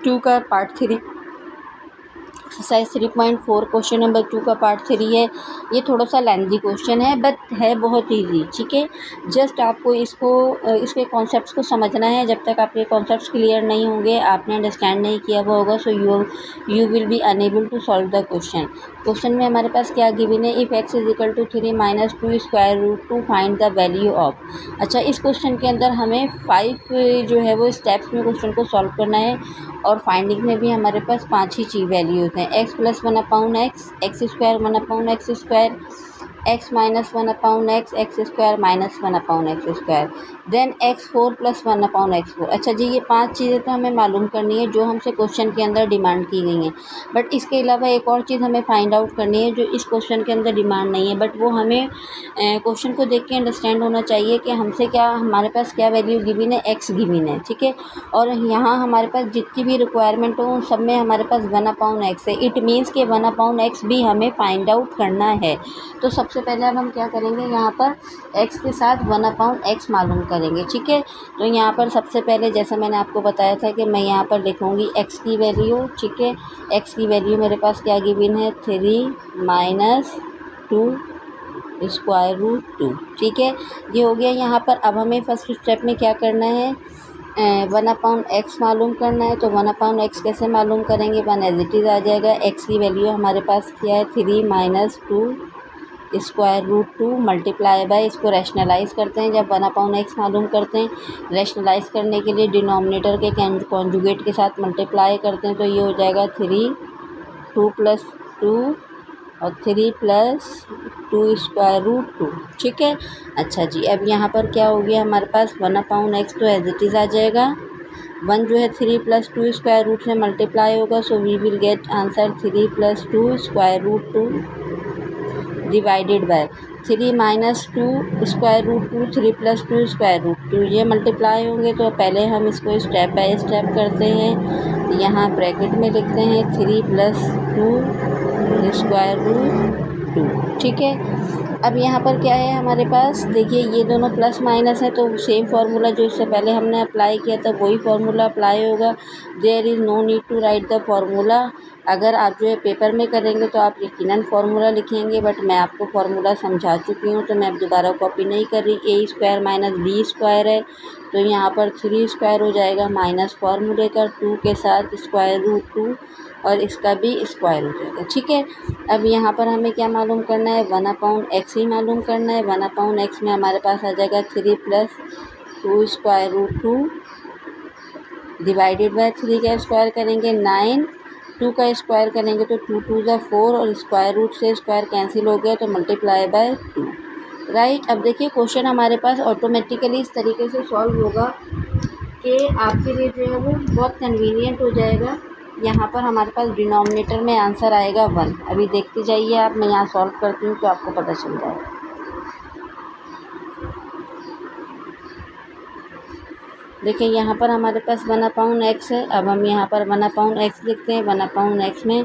2 का पार्ट 3, एक्सरसाइज 3.4 क्वेश्चन नंबर 2 का पार्ट 3 है। ये थोड़ा सा लेंथी क्वेश्चन है बट है बहुत ईजी। ठीक है, जस्ट आपको इसके कॉन्सेप्ट्स को समझना है। जब तक आपके कॉन्सेप्ट्स क्लियर नहीं होंगे, आपने अंडरस्टैंड नहीं किया हुआ होगा, so you will be unable to solve the question. Question में हमारे पास क्या गिवन है, if x = 3 - 2 √2 find the value of. अच्छा, इस क्वेश्चन के अंदर हमें 5 जो है वो स्टेप्स में क्वेश्चन को सॉल्व करना है, और फाइंडिंग में भी हमारे पास 5 ही चीज़ वैल्यूज़ हैं। x + 1/x, x² 1/x², x - 1/x, x² - 1/x², then x4 + 1/x4। अच्छा जी, ये 5 चीज़ें तो हमें मालूम करनी है जो हमसे क्वेश्चन के अंदर डिमांड की गई हैं, बट इसके अलावा एक और चीज़ हमें फाइंड आउट करनी है जो इस क्वेश्चन के अंदर डिमांड नहीं है, बट वो हमें क्वेश्चन को देख के अंडरस्टैंड होना चाहिए कि हमसे क्या, हमारे पास क्या वैल्यू गिवन है, x गिवन है। ठीक है, और यहाँ हमारे पास जितनी भी रिक्वायरमेंट हो सब में हमारे पास 1/x है। इट मीन्स कि 1/x भी हमें फाइंड आउट करना है। तो सबसे पहले अब हम क्या करेंगे, यहाँ पर x के साथ 1/x मालूम करेंगे। ठीक है, तो यहाँ पर सबसे पहले जैसा मैंने आपको बताया था कि मैं यहाँ पर लिखूँगी x की वैल्यू। ठीक है, x की वैल्यू मेरे पास क्या गिवन है, 3 - 2 √2। ठीक है, ये हो गया यहाँ पर। अब हमें फर्स्ट स्टेप में क्या करना है, 1/x मालूम करना है। तो 1/x कैसे मालूम करेंगे, 1 एज इट इज़ आ जाएगा। x की वैल्यू हमारे पास क्या है, 3 - 2 √2 मल्टीप्लाई बाय, इसको रैशनलाइज़ करते हैं। जब 1/x मालूम करते हैं, रैशनलाइज़ करने के लिए डिनोमिनेटर के कॉन्जुगेट के साथ मल्टीप्लाई करते हैं, तो ये हो जाएगा 3, 2 + 2 और 3 + 2 √2। ठीक है, अच्छा जी, अब यहाँ पर क्या हो गया हमारे पास, 1/x तो एज इट इज़ आ जाएगा। 1 जो है 3 + 2 √ से मल्टीप्लाई होगा, so we will get answer 3 + 2 √2 divided by 3 - 2 √2, 3 + 2 √2, ये मल्टीप्लाई होंगे। तो पहले हम इसको स्टेप बाय स्टेप करते हैं। यहाँ ब्रैकेट में लिखते हैं 3 + 2 √2। ठीक है, अब यहाँ पर क्या है हमारे पास, देखिए ये दोनों प्लस माइनस है, तो सेम फार्मूला जो इससे पहले हमने अप्लाई किया था वही फार्मूला अप्लाई होगा। There is no need to write the formula. अगर आप जो है पेपर में करेंगे तो आप यकीनन फार्मूला लिखेंगे, बट मैं आपको फार्मूला समझा चुकी हूँ तो मैं अब दोबारा कॉपी नहीं कर रही। a² - b² है, तो यहाँ पर 3² हो जाएगा माइनस फार्मूले का 2 के साथ √2, और इसका भी स्क्वायर हो जाएगा। ठीक है, अब यहाँ पर हमें क्या मालूम करना है, 1/x ही मालूम करना है। 1/x में हमारे पास आ जाएगा 3 + 2 √2 डिवाइडेड बाय 3 का स्क्वायर करेंगे 9, 2 का स्क्वायर करेंगे तो 2 × 2 = 4, और स्क्वायर रूट से स्क्वायर कैंसिल हो गया तो मल्टीप्लाई बाय 2। राइट, अब देखिए क्वेश्चन हमारे पास ऑटोमेटिकली इस तरीके से सॉल्व होगा कि आपके लिए जो है वो बहुत कन्वीनियंट हो जाएगा। यहाँ पर हमारे पास डिनोमिनेटर में आंसर आएगा 1। अभी देखते जाइए आप, मैं यहाँ सॉल्व करती हूँ तो आपको पता चल जाएगा। देखिए यहाँ पर हमारे पास 1/x है। अब हम यहाँ पर 1/x लिखते हैं। 1/x में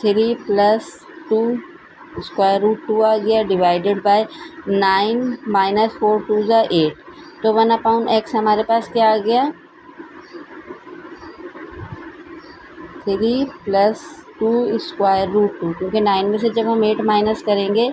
3 + 2 √2 आ गया डिवाइडेड बाय 9 - 4 2 = 8, तो 1/x हमारे पास क्या आ गया, 3 + 2 √2, क्योंकि 9 में से जब हम 8 माइनस करेंगे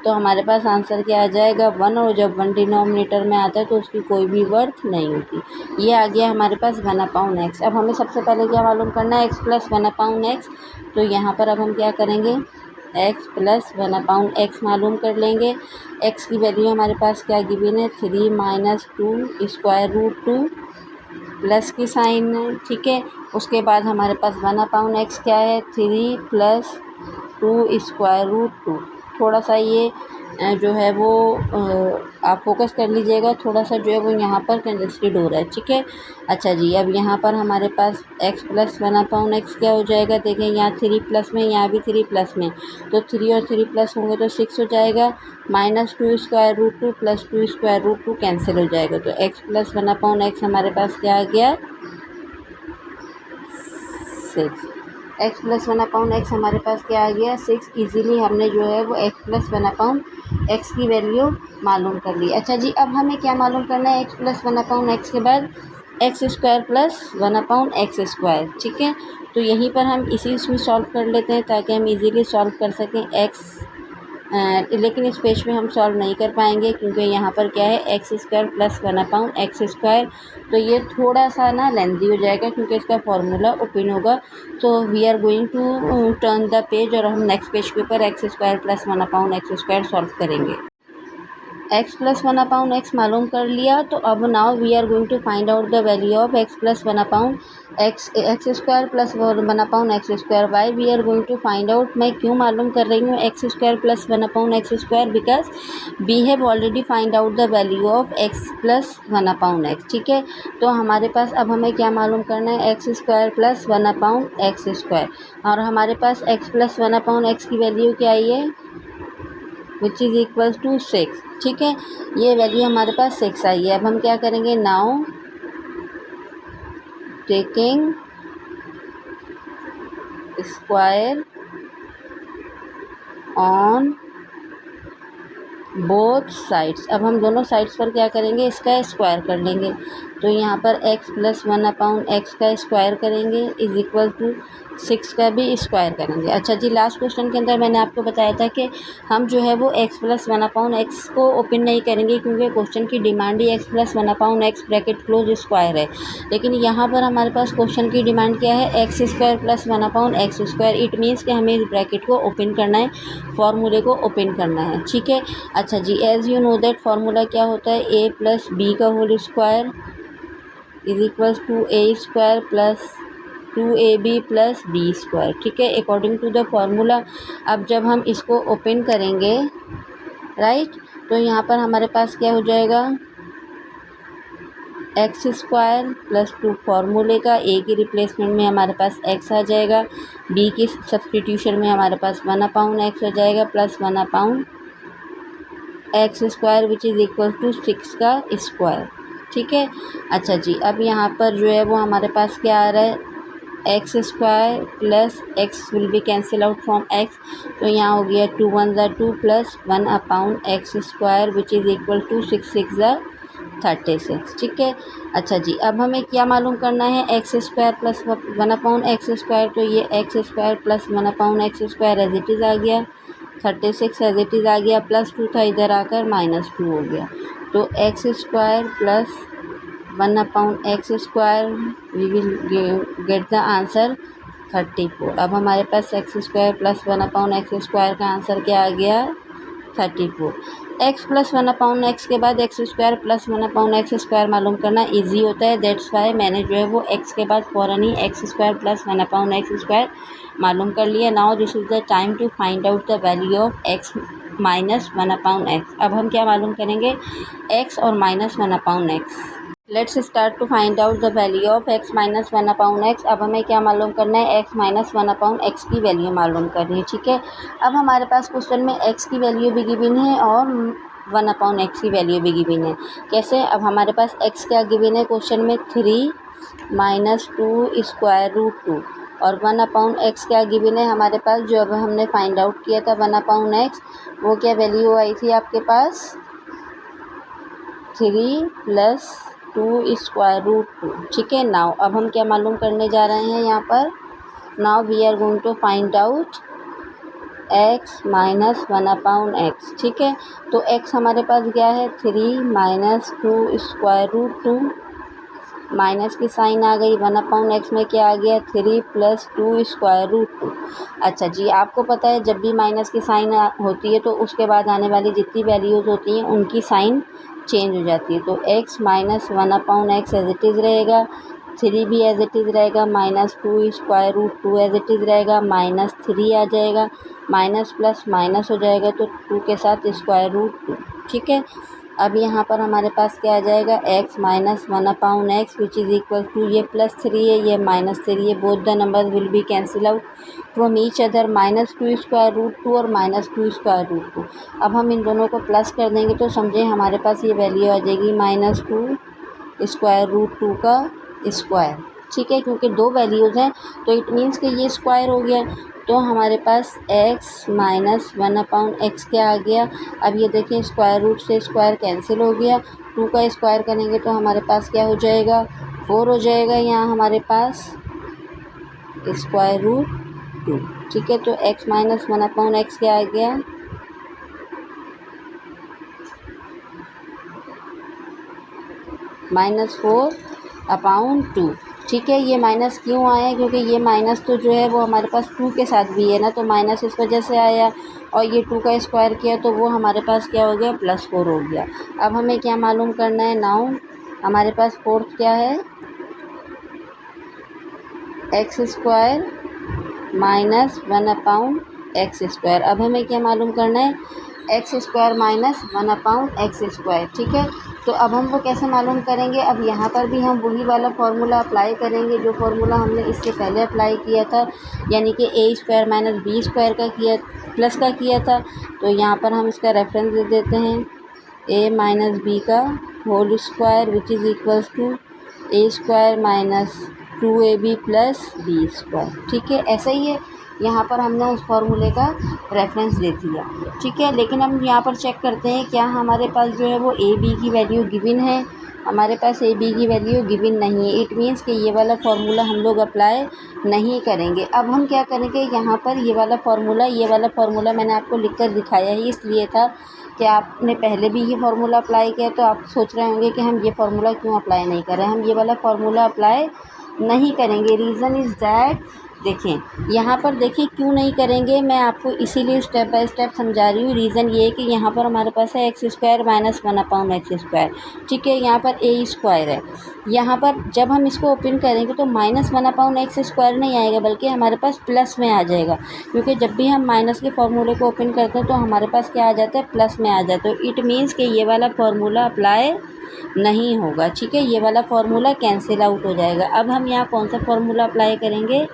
तो हमारे पास आंसर क्या आ जाएगा 1, और जब 1 डिनोमिनेटर में आता है तो उसकी कोई भी वर्थ नहीं होती। ये आ गया हमारे पास 1/x। अब हमें सबसे पहले क्या मालूम करना है, x प्लस 1/x। तो यहाँ पर अब हम क्या करेंगे, x प्लस 1/x मालूम कर लेंगे। x की वैल्यू हमारे पास क्या गिवन है, 3 माइनस 2 स्क्वायर रूट 2 प्लस की साइन है, ठीक है। उसके बाद हमारे पास 1/x क्या है, 3 प्लस 2 स्क्वायर रूट 2। थोड़ा सा ये जो है वो आप फोकस कर लीजिएगा, थोड़ा सा जो है वो यहाँ पर कंजस्टेड हो रहा है, ठीक है। अच्छा जी, अब यहाँ पर हमारे पास x प्लस 1/x क्या हो जाएगा, देखें यहाँ 3 प्लस में, यहाँ भी 3 प्लस में, तो 3 और 3 प्लस होंगे तो 6 हो जाएगा। Minus 2 square root 2 plus 2 square root 2 cancel हो जाएगा, तो x प्लस 1/x हमारे पास क्या आ गया, 6। x प्लस 1/x हमारे पास क्या आ गया, 6। इजीली हमने जो है वो x प्लस 1/x की वैल्यू मालूम कर ली। अच्छा जी, अब हमें क्या मालूम करना है, x प्लस 1/x के बाद x square plus 1/x square, ठीक है। तो यहीं पर हम इसी इसमें सॉल्व कर लेते हैं ताकि हम इजीली सॉल्व कर सकें x। लेकिन इस पेज में हम सॉल्व नहीं कर पाएंगे क्योंकि यहाँ पर क्या है, x square plus 1/x square, तो ये थोड़ा सा ना लेंदी हो जाएगा क्योंकि इसका फॉर्मूला ओपन होगा। तो we are going to turn the page और हम नेक्स्ट पेज के ऊपर x square plus 1/x square solve करेंगे। x प्लस 1/x मालूम कर लिया, तो अब now we are going to find out the value of x plus 1/x square plus 1/x square. Why we are going to find out, मैं क्यों मालूम कर रही हूँ x square plus 1/x square, because we have already find out the value of x plus 1/x, ठीक है। तो हमारे पास अब हमें क्या मालूम करना है, x square plus 1/x square, और हमारे पास x प्लस 1/x की वैल्यू क्या आई है, विच इज़ इक्वल्स टू 6, ठीक है। ये वैल्यू हमारे पास 6 आई है। अब हम क्या करेंगे, now taking square on both sides, अब हम दोनों साइड्स पर क्या करेंगे, इसका स्क्वायर कर लेंगे। तो यहाँ पर x प्लस 1/x का स्क्वायर करेंगे इज इक्वल टू 6 का भी स्क्वायर करेंगे। अच्छा जी, लास्ट क्वेश्चन के अंदर मैंने आपको बताया था कि हम जो है वो x प्लस 1/x को ओपन नहीं करेंगे क्योंकि क्वेश्चन की डिमांड ही x plus 1/x bracket close square है। लेकिन यहाँ पर हमारे पास क्वेश्चन की डिमांड क्या है, x square plus 1/x square. It means कि हमें इस ब्रैकेट को ओपन करना है, फॉर्मूले को ओपन करना है, ठीक है। अच्छा जी, as you know that formula क्या होता है, a प्लस बी का whole square is equals to a square plus 2ab plus B square, ठीक है, अकॉर्डिंग टू द फार्मूला। अब जब हम इसको ओपन करेंगे, राइट, तो यहाँ पर हमारे पास क्या हो जाएगा, एक्स स्क्वायर प्लस 2 फार्मूले का, a की रिप्लेसमेंट में हमारे पास x आ जाएगा, b की सब्सटीट्यूशन में हमारे पास 1/x हो जाएगा plus 1/x square which is equal to 6 का स्क्वायर, ठीक है। अच्छा जी, अब यहाँ पर जो है वो हमारे पास क्या आ रहा है, x square plus x will be cancel out from x, तो यहाँ हो गया 2 1 ज़ा 2 plus 1/x square which is equal to 6 6 ज़ा 36, ठीक है। अच्छा जी, अब हमें क्या मालूम करना है, x square plus 1/x square, तो ये X square plus 1/x square as it is आ गया, 36 एज इट इज़ आ गया, प्लस 2 था इधर आकर -2 हो गया, तो X square plus 1/x square we will get the answer 34। अब हमारे पास x square plus 1/x square का आंसर क्या आ गया, 34। एक्स प्लस 1/x के बाद x square plus 1/x square मालूम करना इजी होता है, दैट्स वाई मैंने जो है वो एक्स के बाद फ़ौरन ही X square plus 1/x square मालूम कर लिया। Now this is the time to find out the value of X minus 1/x। अब हम क्या मालूम करेंगे, एक्स और minus 1/x। Let's start to find out the value of x minus 1/x। अब हमें क्या मालूम करना है, x माइनस 1/x की वैल्यू मालूम करनी है, ठीक है। अब हमारे पास क्वेश्चन में x की वैल्यू भी गिवन है और 1/x की वैल्यू भी गिवन है। कैसे, अब हमारे पास x क्या गिवन है क्वेश्चन में, 3 माइनस 2 स्क्वायर रूट 2, और 1/x क्या गिवन है हमारे पास, जो अब हमने फाइंड आउट किया था 1/x, वो क्या वैल्यू आई थी आपके पास, 3 प्लस 2 स्क्वायर रूट 2, ठीक है। नाउ अब हम क्या मालूम करने जा रहे हैं यहाँ पर, now we are going to find out x minus 1/x, ठीक है। तो x हमारे पास गया है 3 माइनस 2 स्क्वायर रूट 2, माइनस की साइन आ गई, 1/x में क्या आ गया 3 प्लस 2 स्क्वायर रूट 2। अच्छा जी, आपको पता है जब भी माइनस की साइन होती है तो उसके बाद आने वाली जितनी वैल्यूज़ होती हैं उनकी साइन चेंज हो जाती है। तो x minus 1/x as it is रहेगा, 3 भी एज इट इज़ रहेगा, minus 2 square root 2 as it is रहेगा, माइनस 3 आ जाएगा, माइनस प्लस माइनस हो जाएगा तो 2 के साथ स्क्वायर रूट 2, ठीक है। अब यहाँ पर हमारे पास क्या आ जाएगा x minus 1/x which is equal to, ये +3 है ये -3 है, both the numbers will be cancel out from each other, -2 square root 2 और -2 स्क्वायर रूट 2। अब हम इन दोनों को प्लस कर देंगे तो समझें हमारे पास ये वैल्यू आ जाएगी -2 स्क्वायर रूट 2 का स्क्वायर, ठीक है। क्योंकि दो वैल्यूज़ हैं तो इट मीन्स कि ये स्क्वायर हो गया। तो हमारे पास x माइनस 1/x क्या आ गया। अब ये देखिए स्क्वायर रूट से स्क्वायर कैंसिल हो गया, 2 का स्क्वायर करेंगे तो हमारे पास क्या हो जाएगा 4 हो जाएगा। यहाँ हमारे पास स्क्वायर रूट 2, ठीक है। तो x माइनस 1/x क्या आ गया -4/2, ठीक है। ये माइनस क्यों आया, क्योंकि ये माइनस तो जो है वो हमारे पास 2 के साथ भी है ना, तो माइनस इस वजह से आया, और ये 2 का स्क्वायर किया तो वो हमारे पास क्या हो गया +4 हो गया। अब हमें क्या मालूम करना है, नाउ हमारे पास फोर्थ क्या है x square minus 1/x square. अब हमें क्या मालूम करना है x square minus 1/x square, ठीक है। तो अब हम वो कैसे मालूम करेंगे, अब यहाँ पर भी हम वही वाला फार्मूला अप्लाई करेंगे जो फार्मूला हमने इससे पहले अप्लाई किया था, यानी कि a square minus b square का किया प्लस का किया था। तो यहाँ पर हम इसका रेफरेंस दे देते हैं a माइनस b का whole square which is equals to a square minus 2ab plus b square, ठीक है। ऐसा ही है, यहाँ पर हमने उस फार्मूले का रेफरेंस दे दिया, ठीक है। लेकिन हम यहाँ पर चेक करते हैं क्या हमारे पास जो है वो ए बी की वैल्यू गिवन है, हमारे पास ए बी की वैल्यू गिवन नहीं है। इट मीन्स कि ये वाला फार्मूला हम लोग अप्लाई नहीं करेंगे। अब हम क्या करेंगे, यहाँ पर ये वाला फार्मूला मैंने आपको लिख कर दिखाया ही इसलिए था कि आपने पहले भी ये फार्मूला अप्लाई किया, तो आप सोच रहे होंगे कि हम ये फार्मूला क्यों अप्लाई नहीं कर रहे हैं। हम ये वाला फार्मूला अप्लाई नहीं करेंगे, रीज़न इज़ दैट, देखें यहाँ पर देखिए क्यों नहीं करेंगे, मैं आपको इसीलिए स्टेप बाय स्टेप समझा रही हूँ। रीज़न ये है कि यहाँ पर हमारे पास है x square minus 1/x square, ठीक है। यहाँ पर a स्क्वायर है, यहाँ पर जब हम इसको ओपन करेंगे तो -1/x स्क्वायर नहीं आएगा बल्कि हमारे पास प्लस में आ जाएगा, क्योंकि जब भी हम माइनस के फार्मूले को ओपन करते हैं तो हमारे पास क्या आ जाता है प्लस में आ जाता है। इट मीन्स कि ये वाला फार्मूला अप्लाई नहीं होगा, ठीक है। ये वाला फार्मूला कैंसिल आउट हो जाएगा। अब हम यहाँ कौन सा फार्मूला अप्लाई करेंगे,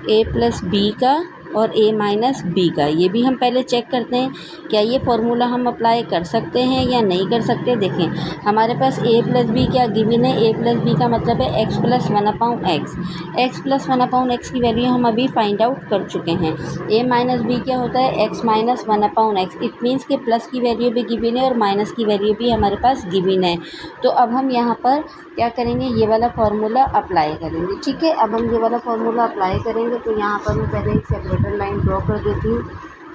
a प्लस बी का और a माइनस बी का। ये भी हम पहले चेक करते हैं क्या ये फार्मूला हम अप्लाई कर सकते हैं या नहीं कर सकते। देखें हमारे पास a प्लस बी क्या गिवन है, a प्लस बी का मतलब है x plus 1/x, x plus 1/x की वैल्यू हम अभी फाइंड आउट कर चुके हैं। a माइनस बी क्या होता है x minus 1/x, it means कि प्लस की वैल्यू भी गिवन है और माइनस की वैल्यू भी हमारे पास गिवन है। तो अब हम यहाँ पर क्या करेंगे, ये वाला फार्मूला अप्लाई करेंगे, ठीक है। अब हम ये वाला फार्मूला अप्लाई करेंगे तो यहाँ पर मैं पहले एक सेपरेटर लाइन ड्रॉ कर देती हूँ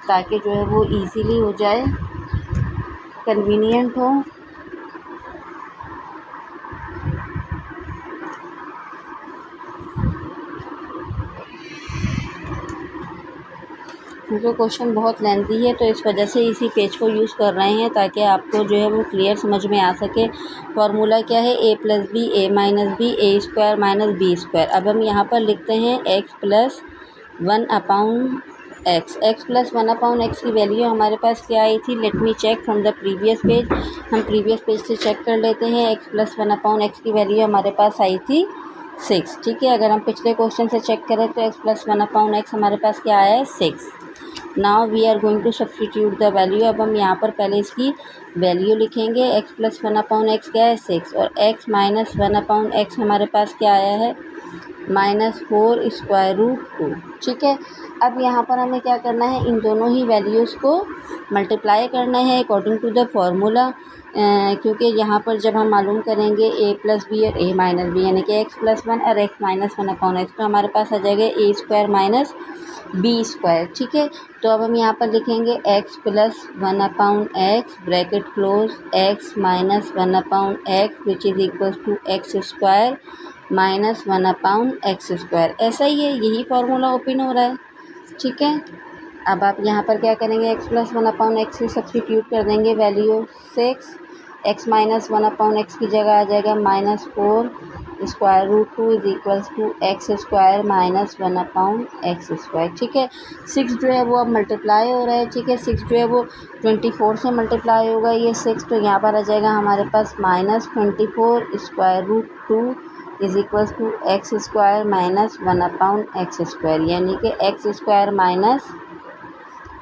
ताकि जो है वो इजीली हो जाए, कन्वीनियंट हो। क्योंकि क्वेश्चन बहुत लेंथी है तो इस वजह से इसी पेज को यूज़ कर रहे हैं ताकि आपको जो है वो क्लियर समझ में आ सके। फार्मूला क्या है, a plus b a minus b a square minus B square. अब हम यहाँ पर लिखते हैं x plus 1/x, x plus 1/x की वैल्यू हमारे पास क्या आई थी, let me check from the previous page. हम प्रीवियस पेज से चेक कर लेते हैं, x प्लस 1/x की वैल्यू हमारे पास आई थी 6, ठीक है। अगर हम पिछले क्वेश्चन से चेक करें तो x प्लस 1/x हमारे पास क्या आया है 6। Now we are going to substitute the value. अब हम यहाँ पर पहले इसकी वैल्यू लिखेंगे, x प्लस 1/x क्या है 6 और x माइनस 1/x हमारे पास क्या आया है -4 स्क्वायर रूट 2। ठीक है, अब यहाँ पर हमें क्या करना है, इन दोनों ही वैल्यूज़ को मल्टीप्लाई करना है अकॉर्डिंग टू द फार्मूला, क्योंकि यहाँ पर जब हम मालूम करेंगे a + b और a - b यानी कि x + 1 और x - 1/x, तो हमारे पास आ जाएगा a² - b²। ठीक है, तो अब हम यहाँ पर लिखेंगे x + 1/x bracket close x - 1/x which is equals to x² - 1/x²। ऐसा ही है, यही फार्मूला ओपन हो रहा है। ठीक है, अब आप यहाँ पर क्या करेंगे, x + 1/x से सब्स्टिट्यूट कर देंगे वैल्यू 6, x - 1/x की जगह आ जाएगा -4 square root 2 is equals to x² - 1/x²। ठीक है, 6 जो है वो अब मल्टीप्लाई हो रहा है। ठीक है, 6 जो है वो 24 से मल्टीप्लाई होगा ये 6, तो यहाँ पर आ जाएगा हमारे पास -24 square root 2 is equals to x² - 1/x², यानी कि x² -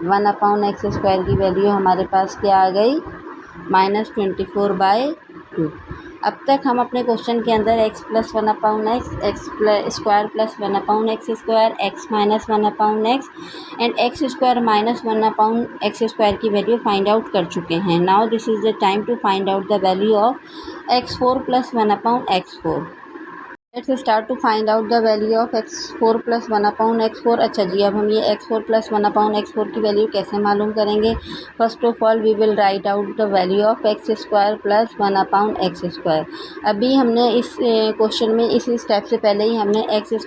1/x² की वैल्यू हमारे पास क्या आ गई, -24/2। अब तक हम अपने क्वेश्चन के अंदर x + 1/x, x² + 1/x², x - 1/x and x² - 1/x² की वैल्यू फाइंड आउट कर चुके हैं। Now this is the time to find out the value of x4 + 1/x4। Let's start to find out the value of x4 + 1/x4। अच्छा जी, अब हम ये x4 + 1/x4 की value कैसे मालूम करेंगे। First of all we will write out the value of x² + 1/x²। अभी हमने इस क्वेश्चन में इस स्टेप से पहले ही हमने x² +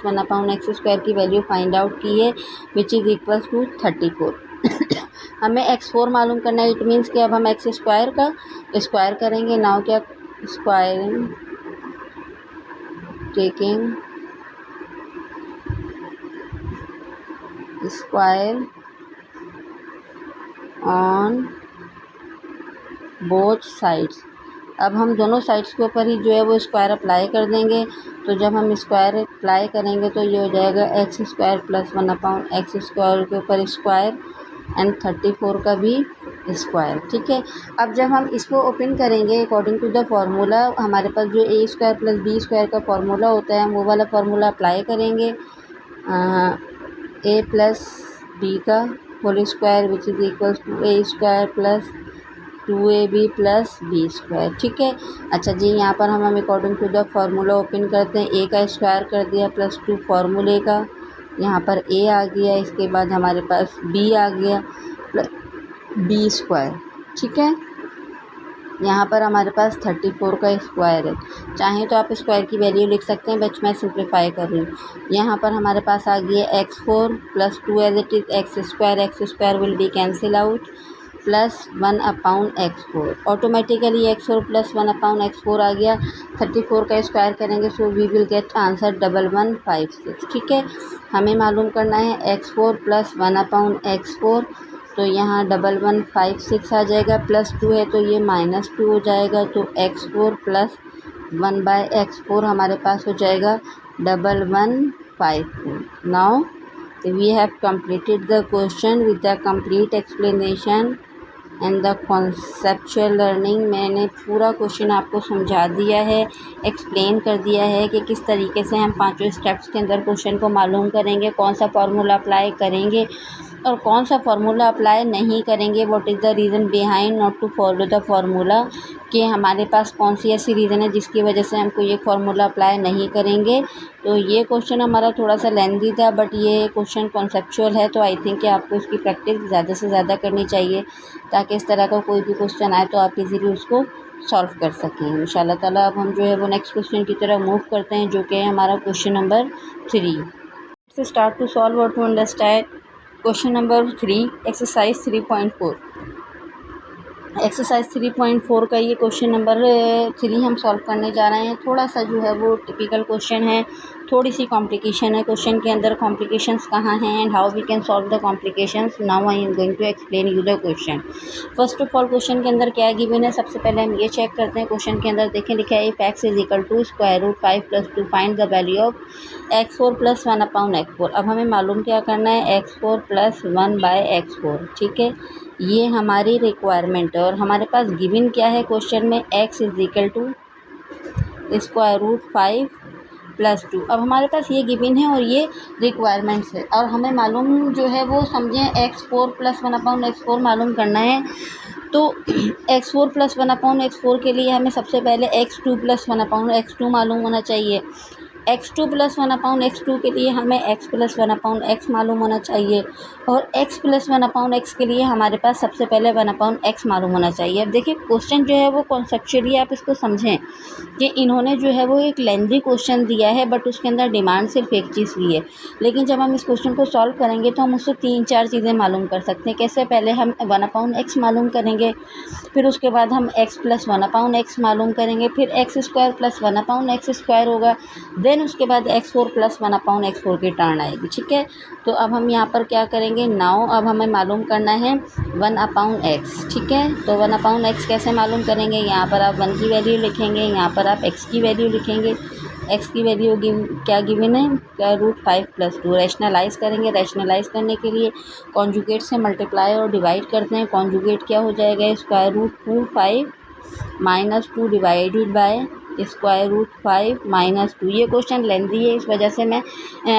1/x² की वैल्यू फाइंड आउट की है विच इज़ इक्वल्स टू 34। हमें x4 मालूम करना है, इट मीन्स कि अब हम x² का स्क्वायर करेंगे। नाउ क्या squaring taking square on both sides। अब हम दोनों साइड्स के ऊपर ही जो है वो स्क्वायर अप्लाई कर देंगे। तो जब हम स्क्वायर अप्लाई करेंगे तो ये हो जाएगा x² + 1/x² के ऊपर स्क्वायर एंड 34 का भी स्क्वायर। ठीक है, अब जब हम इसको ओपन करेंगे अकॉर्डिंग टू द फार्मूला, हमारे पास जो a² + b² का फार्मूला होता है हम वो वाला फार्मूला अप्लाई करेंगे, a + b का whole square which is equals to a² + 2ab + b²। ठीक है, अच्छा जी, यहाँ पर हम according to the formula open करते हैं। a का स्क्वायर कर दिया +2 फार्मूले का, यहाँ पर a आ गया, इसके बाद हमारे पास b आ गया b²। ठीक है, यहाँ पर हमारे पास 34 का स्क्वायर है। चाहें तो आप स्क्वायर की वैल्यू लिख सकते हैं, बट मैं सिंप्लीफाई कर रही हूँ। यहाँ पर हमारे पास आ गया x4 + 2 as it is x² will be cancel out +1/x4। Automatically x4 + 1/x4 आ गया। 34 का स्क्वायर करेंगे so we will get answer 1156। ठीक है, हमें मालूम करना है x4 + 1/x4, तो यहाँ 1156 आ जाएगा, +2 है तो ये -2 हो जाएगा, तो x4 + 1/x4 हमारे पास हो जाएगा 1154। Now we have completed the question with the complete explanation and the conceptual learning। मैंने पूरा क्वेश्चन आपको समझा दिया है, एक्सप्लेन कर दिया है कि किस तरीके से हम पांचों स्टेप्स के अंदर क्वेश्चन को मालूम करेंगे, कौन सा फार्मूला अप्लाई करेंगे और कौन सा फार्मूला अप्लाई नहीं करेंगे। What is the reason behind not to follow the formula, कि हमारे पास कौन सी ऐसी रीज़न है जिसकी वजह से हमको ये फार्मूला अप्लाई नहीं करेंगे। तो ये क्वेश्चन हमारा थोड़ा सा लेंथी था, बट ये क्वेश्चन कॉन्सेप्चुअल है, तो आई थिंक कि आपको इसकी प्रैक्टिस ज़्यादा से ज़्यादा करनी चाहिए ताकि इस तरह का कोई भी क्वेश्चन आए तो आप इजीली उसको सॉल्व कर सकें इंशाल्लाह ताला। अब हम जो है वो नेक्स्ट क्वेश्चन की तरफ मूव करते हैं, जो कि है हमारा question number 3। Let's start to solve और to understand question number 3, exercise 3.4। Exercise 3.4 का ये क्वेश्चन नंबर 3 हम सॉल्व करने जा रहे हैं। थोड़ा सा जो है वो टिपिकल क्वेश्चन है, थोड़ी सी कॉम्प्लिकेशन है। क्वेश्चन के अंदर कॉम्प्लिकेशंस कहाँ हैं and how we can solve the complications. Now I am going to explain you the question. First of all question के अंदर क्या गिवन है, सबसे पहले हम ये चेक करते हैं। क्वेश्चन के अंदर देखें, लिखा है if x is equal to √5 + 2 find the value of x4 + 1/x4। अब हमें मालूम क्या करना है, x4 + 1/x4। ठीक है, ये हमारी रिक्वायरमेंट है और हमारे पास गिवन क्या है क्वेश्चन में, x इज इक्वल टू √5 +2। अब हमारे पास ये गिवन है और ये रिक्वायरमेंट्स है और हमें मालूम जो है वो समझें x4 + 1/x4 मालूम करना है। तो x4 + 1/x4 के लिए हमें सबसे पहले x2 + 1/x2 मालूम होना चाहिए। x2 + 1/x2 के लिए हमें x + 1/x मालूम होना चाहिए और x + 1/x के लिए हमारे पास सबसे पहले 1/x मालूम होना चाहिए। अब देखिए क्वेश्चन जो है वो कॉन्सेप्चुअली आप इसको समझें कि इन्होंने जो है वो एक लेंथी क्वेश्चन दिया है बट उसके अंदर डिमांड सिर्फ एक चीज़ की है। लेकिन जब हम इस क्वेश्चन को सॉल्व करेंगे तो हम उससे 3-4 चीज़ें मालूम कर सकते हैं। कैसे? पहले हम 1/x मालूम करेंगे, फिर उसके बाद हम x + 1/x मालूम करेंगे, फिर x² + 1/x² होगा, देन उसके बाद x4 + 1/x4 की टर्न आएगी। ठीक है, तो अब हम यहाँ पर क्या करेंगे? नाउ अब हमें मालूम करना है 1/x। ठीक है, तो 1/x कैसे मालूम करेंगे? यहाँ पर आप 1 की वैल्यू लिखेंगे, यहाँ पर आप x की वैल्यू लिखेंगे। x की वैल्यू क्या गिवन है? √5 + 2। रैशनलाइज़ करेंगे, रैशनलाइज़ करने के लिए कॉन्जुगेट से मल्टीप्लाई और डिवाइड करते हैं। कॉन्जुगेट क्या हो जाएगा? √5 - 2 डिवाइडेड बाय √5 - 2। ये क्वेश्चन लेंथी है, इस वजह से मैं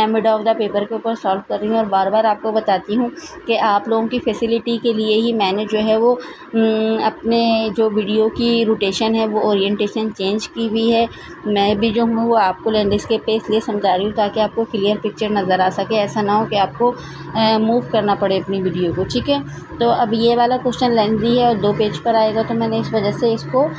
मिड ऑफ द पेपर के ऊपर सॉल्व कर रही हूँ और बार बार आपको बताती हूँ कि आप लोगों की फैसिलिटी के लिए ही मैंने जो है वो अपने जो वीडियो की रोटेशन है वो ओरिएंटेशन चेंज की हुई है। मैं भी जो हूँ वो आपको लैंडस्केप पे इसलिए समझा रही हूँ ताकि आपको क्लियर पिक्चर नज़र आ सके। ऐसा ना हो कि आपको मूव करना पड़े अपनी वीडियो को। ठीक है, तो अब ये वाला क्वेश्चन लेंथी है और 2 पेज पर आएगा, तो मैंने इस वजह से इसको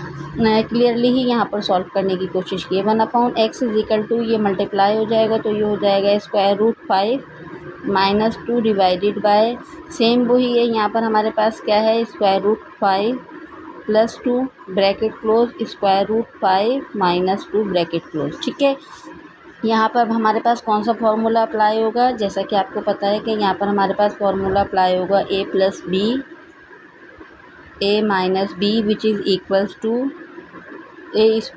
क्लियरली ही यहाँ पर सॉल्व करने की कोशिश की है। 1/x = ये मल्टीप्लाई हो जाएगा तो ये हो जाएगा √5 - 2 डिवाइडेड बाय सेम वही है। यहाँ पर हमारे पास क्या है? √5 + 2 ब्रैकेट क्लोज √5 - 2 ब्रैकेट क्लोज। ठीक है, यहाँ पर हमारे पास कौन सा फॉर्मूला अप्लाई होगा? जैसा कि आपको पता है कि यहाँ पर हमारे पास फॉर्मूला अप्लाई होगा a + b a - b which is equals to a² -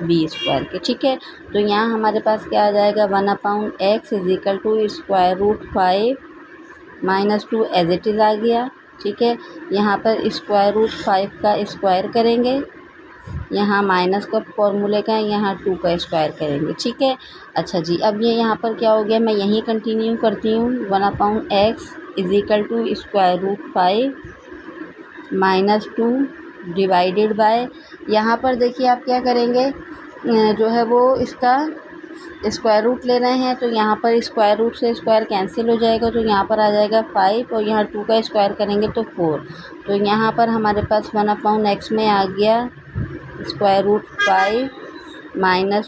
b² के। ठीक है, तो यहाँ हमारे पास क्या आ जाएगा? 1/x √5 - 2 एज इट इज़ आ गया। ठीक है, यहाँ पर √5 का स्क्वायर करेंगे, यहाँ माइनस का फॉर्मूले का, यहाँ 2 का स्क्वायर करेंगे। ठीक है, अच्छा जी, अब ये यहाँ पर क्या हो गया? मैं यहीं कंटिन्यू करती हूँ। 1/x √5 - 2 डिवाइडेड बाय, यहाँ पर देखिए आप क्या करेंगे? जो है वो इसका स्क्वायर रूट ले रहे हैं तो यहाँ पर स्क्वायर रूट से स्क्वायर कैंसिल हो जाएगा, तो यहाँ पर आ जाएगा 5 और यहाँ 2 का स्क्वायर करेंगे तो 4। तो यहाँ पर हमारे पास 1/x में आ गया √5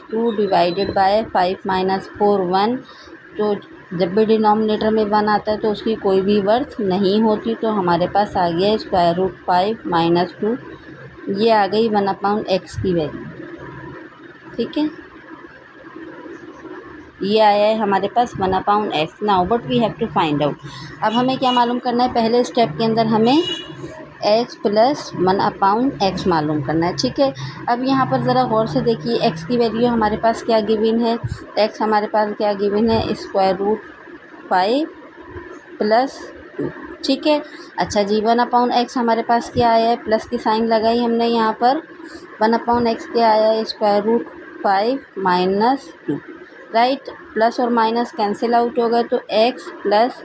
- 2 डिवाइडेड बाय 5 - 4 1। तो जब भी डिनोमिनेटर में 1 आता है तो उसकी कोई भी वर्थ नहीं होती, तो हमारे पास आ गया √5 - 2, ये आ गई 1/x की वैल्यू। ठीक है, ये आया है हमारे पास 1/x। Now but we have to find out. अब हमें क्या मालूम करना है? पहले स्टेप के अंदर हमें x + 1/x मालूम करना है। ठीक है, अब यहाँ पर ज़रा गौर से देखिए x की वैल्यू हमारे पास क्या गिवन है? x हमारे पास क्या गिवन है? √5 + 2। ठीक है, अच्छा जी, 1/x हमारे पास क्या आया है? प्लस की साइन लगाई हमने यहाँ पर। 1/x क्या आया है? √5 - 2। राइट, प्लस और माइनस कैंसिल आउट होगा तो x +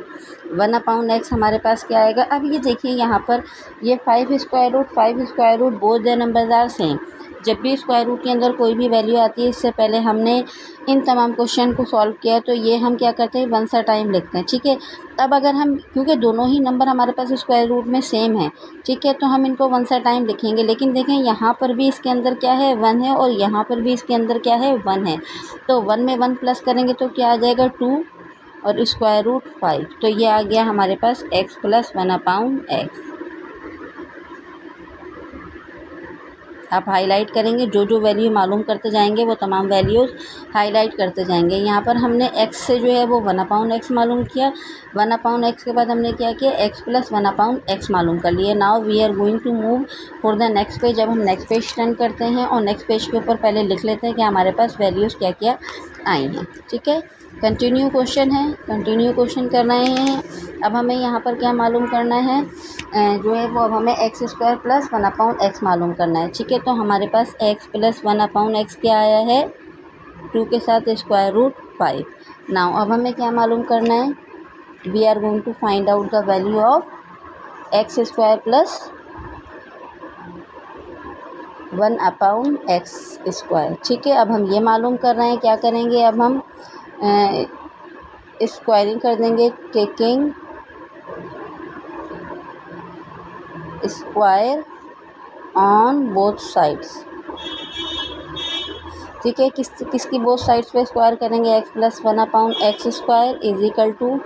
1/x हमारे पास क्या आएगा? अब ये देखिए यहाँ पर ये 5² both the numbers are same. जब भी स्क्वायर रूट के अंदर कोई भी वैल्यू आती है, इससे पहले हमने इन तमाम क्वेश्चन को सॉल्व किया तो ये हम क्या करते हैं? 1 सा टाइम लिखते हैं। ठीक है, अब अगर हम, क्योंकि दोनों ही नंबर हमारे पास स्क्वायर रूट में सेम है, ठीक है, तो हम इनको 1 सा टाइम लिखेंगे। लेकिन देखें यहाँ पर भी इसके अंदर क्या है? 1 है और यहाँ पर भी इसके अंदर क्या है? 1 है। तो 1 में 1 प्लस करेंगे तो क्या आ जाएगा? 2 और √5। तो ये आ गया हमारे पास x + 1/x। आप हाईलाइट करेंगे, जो जो वैल्यू मालूम करते जाएंगे वो तमाम वैल्यूज़ हाईलाइट करते जाएंगे। यहाँ पर हमने x से जो है वो 1/x मालूम किया। 1/x के बाद हमने क्या किया? x + 1/x मालूम कर लिए। Now we are going to move for the next page. अब हम नेक्स्ट पेज टर्न करते हैं और नेक्स्ट पेज के ऊपर पहले लिख लेते हैं कि हमारे पास वैल्यूज़ क्या क्या आई हैं। ठीक है, कंटिन्यू क्वेश्चन है, कंटिन्यू क्वेश्चन कर रहे हैं। अब हमें यहाँ पर क्या मालूम करना है? जो है वो अब हमें x² + 1/x मालूम करना है। ठीक है, तो हमारे पास x + 1/x क्या आया है? 2 के साथ स्क्वायर रूट 5। नाउ अब हमें क्या मालूम करना है, we are going to find out the value of x square plus 1/x square. ठीक है, अब हम ये मालूम कर रहे हैं, क्या करेंगे अब हम स्क्वायरिंग कर देंगे, taking square on both sides. ठीक है, किसकी बोथ साइड्स पे स्क्वायर करेंगे, x plus 1/x square is equal to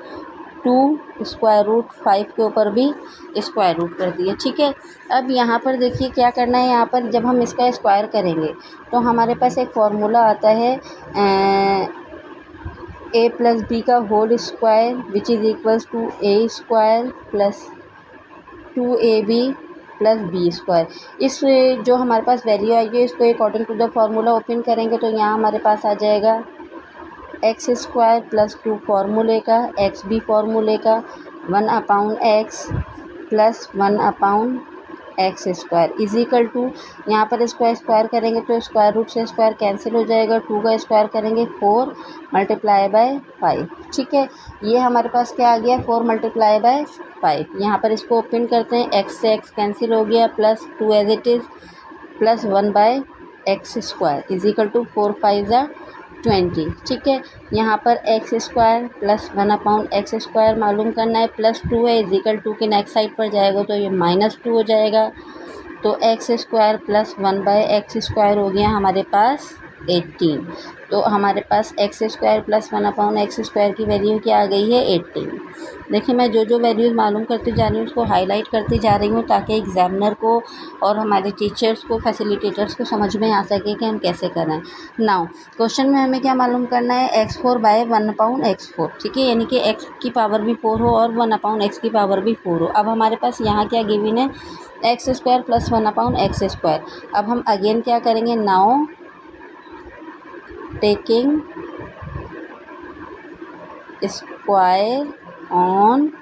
2 square root 5 के ऊपर भी स्क्वायर रूट कर दिया। ठीक है, अब यहाँ पर देखिए क्या करना है, यहाँ पर जब हम इसका स्क्वायर करेंगे तो हमारे पास एक फॉर्मूला आता है a प्लस बी का whole square which is equals to a square plus 2ab plus B square. इस जो हमारे पास वैल्यू आएगी इसको according to the formula open करेंगे तो यहाँ हमारे पास आ जाएगा एक्स स्क्वायर प्लस 2 फार्मूले का, एक्स बी फार्मूले का, 1/x plus 1/x square is equal to, यहाँ पर इसको स्क्वायर करेंगे तो स्क्वायर रूट से स्क्वायर कैंसिल हो जाएगा, 2 का स्क्वायर करेंगे 4 मल्टीप्लाई बाय 5। ठीक है, ये हमारे पास क्या आ गया, 4 मल्टीप्लाई बाय 5। यहाँ पर इसको ओपन करते हैं, x से x कैंसिल हो गया, plus 2 as it is plus 1/x square is equal to 4 5 ज़ा 20। ठीक है, यहाँ पर x square plus 1/x square मालूम करना है, प्लस 2 है इज इक्वल टू के नेक्स्ट साइड पर जाएगा तो ये -2 हो जाएगा, तो X square plus 1/x square हो गया हमारे पास 18। तो हमारे पास x square plus 1/x square की वैल्यू क्या आ गई है, 18। देखिए मैं जो वैल्यूज़ मालूम करती जा रही हूँ उसको हाईलाइट करती जा रही हूँ ताकि एग्जामिनर को और हमारे टीचर्स को, फैसिलिटेटर्स को समझ में आ सके कि हम कैसे करें। नाउ क्वेश्चन में हमें क्या मालूम करना है, x4 बाय 1/x4। ठीक है, यानी कि x की पावर भी 4 हो और 1/x की पावर भी 4 हो। अब हमारे पास यहाँ क्या गिवन है, x square plus 1/x square. अब हम अगेन क्या करेंगे, now taking square on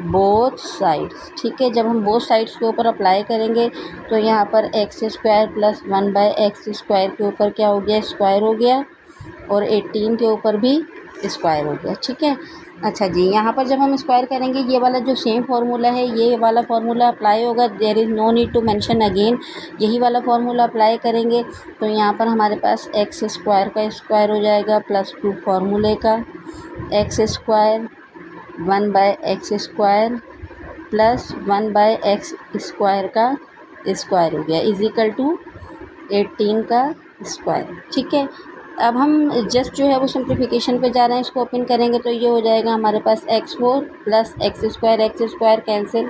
both sides. ठीक है, जब हम बोथ साइड्स के ऊपर अप्लाई करेंगे तो यहाँ पर x square plus 1/x square के ऊपर क्या हो गया, स्क्वायर हो गया, और 18 के ऊपर भी स्क्वायर हो गया। ठीक है, अच्छा जी, यहाँ पर जब हम स्क्वायर करेंगे ये वाला जो सेम फार्मूला है ये वाला फार्मूला अप्लाई होगा, there is no need to mention again, यही वाला फार्मूला अप्लाई करेंगे तो यहाँ पर हमारे पास एक्स स्क्वायर का स्क्वायर हो जाएगा प्लस 2 फार्मूले का, x square 1/x square plus 1/x square का स्क्वायर हो गया इज इक्वल टू 18 का स्क्वायर। ठीक है, अब हम जस्ट जो है वो सिंप्लीफिकेशन पे जा रहे हैं, इसको ओपन करेंगे तो ये हो जाएगा हमारे पास x4 plus x square cancel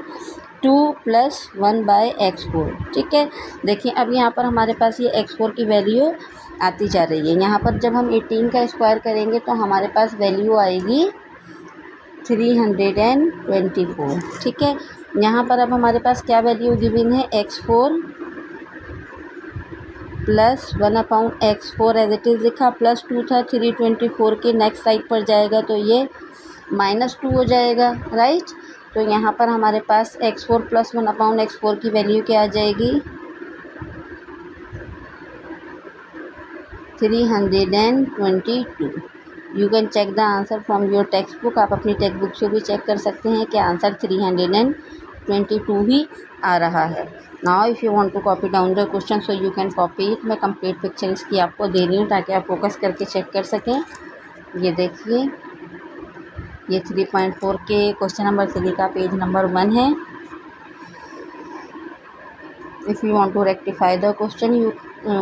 2 plus 1/x4। ठीक है, देखिए अब यहाँ पर हमारे पास ये x4 की वैल्यू आती जा रही है। यहाँ पर जब हम 18 का स्क्वायर करेंगे तो हमारे पास वैल्यू आएगी 324। ठीक है, यहाँ पर अब हमारे पास क्या वैल्यू गिवन है, x4 plus 1/x4 as it is लिखा, प्लस 2 था, 324 के नेक्स्ट साइड पर जाएगा तो ये -2 हो जाएगा, राइट। तो यहाँ पर हमारे पास x4 प्लस 1/x4 की वैल्यू क्या आ जाएगी, 322। You can check the answer from your text book, आप अपनी टेक्स्ट बुक से भी चेक कर सकते हैं कि आंसर 322 ही आ रहा है। Now if you want to copy down the question so you can copy it. मैं कंप्लीट पिक्चर इसकी आपको दे रही हूँ ताकि आप फोकस करके चेक कर सकें। ये देखिए, ये 3.4 के क्वेश्चन नंबर 3 का पेज नंबर 1 है। If you want to rectify the question, you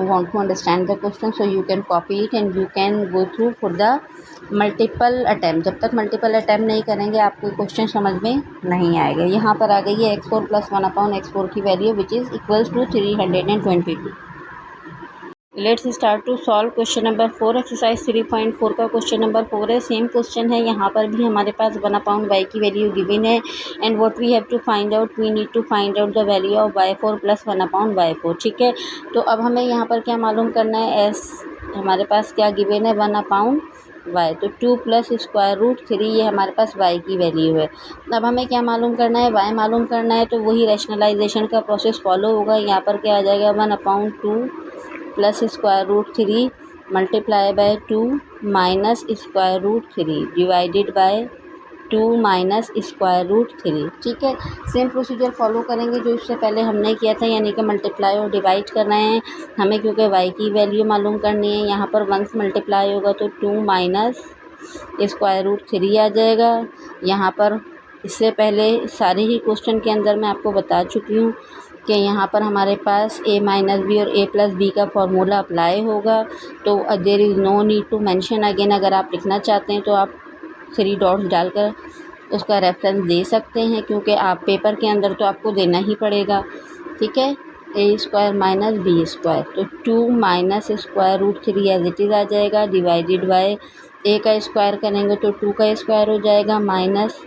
want to understand the question, so you can copy it and you can go through for the multiple attempt। जब तक multiple attempt नहीं करेंगे आपको question समझ में नहीं आएगा। यहाँ पर आ गई है x4 प्लस 1/x4 की value which is equals to 322। Let's start to solve question number 4। Exercise 3.4 का क्वेश्चन नंबर 4 है, सेम क्वेश्चन है। यहाँ पर भी हमारे पास 1/y की वैल्यू गिवन है and what we have to find out, we need to find out the value of y4 plus 1/y4। ठीक है, तो अब हमें यहाँ पर क्या मालूम करना है, हमारे पास क्या गिवन है, 1/y, तो 2 प्लस स्क्वायर रूट 3 ये हमारे पास y की वैल्यू है। अब हमें क्या मालूम करना है, y मालूम करना है, तो वही रैशनलाइजेशन का प्रोसेस फॉलो होगा। यहाँ पर क्या आ जाएगा, 1/2 plus square root 3 multiply by 2 minus square root 3 divided by 2 minus square root 3। ठीक है, सेम प्रोसीजर फॉलो करेंगे जो इससे पहले हमने किया था, यानी कि मल्टीप्लाई और डिवाइड कर रहे हैं हमें, क्योंकि y की वैल्यू मालूम करनी है। यहाँ पर 1 से मल्टीप्लाई होगा तो 2 माइनस स्क्वायर रूट 3 आ जाएगा। यहाँ पर इससे पहले सारे ही क्वेश्चन के अंदर मैं आपको बता चुकी हूँ कि यहाँ पर हमारे पास a माइनस बी और a प्लस बी का फॉर्मूला अप्लाई होगा। तो there is no need to mention again. अगर आप लिखना चाहते हैं तो आप 3 डॉट्स डालकर उसका रेफरेंस दे सकते हैं, क्योंकि आप पेपर के अंदर तो आपको देना ही पड़ेगा। ठीक है, a square minus B square, तो 2 minus square root 3 as it is आ जाएगा, डिवाइडेड बाय a का स्क्वायर करेंगे तो 2 का स्क्वायर हो जाएगा, माइनस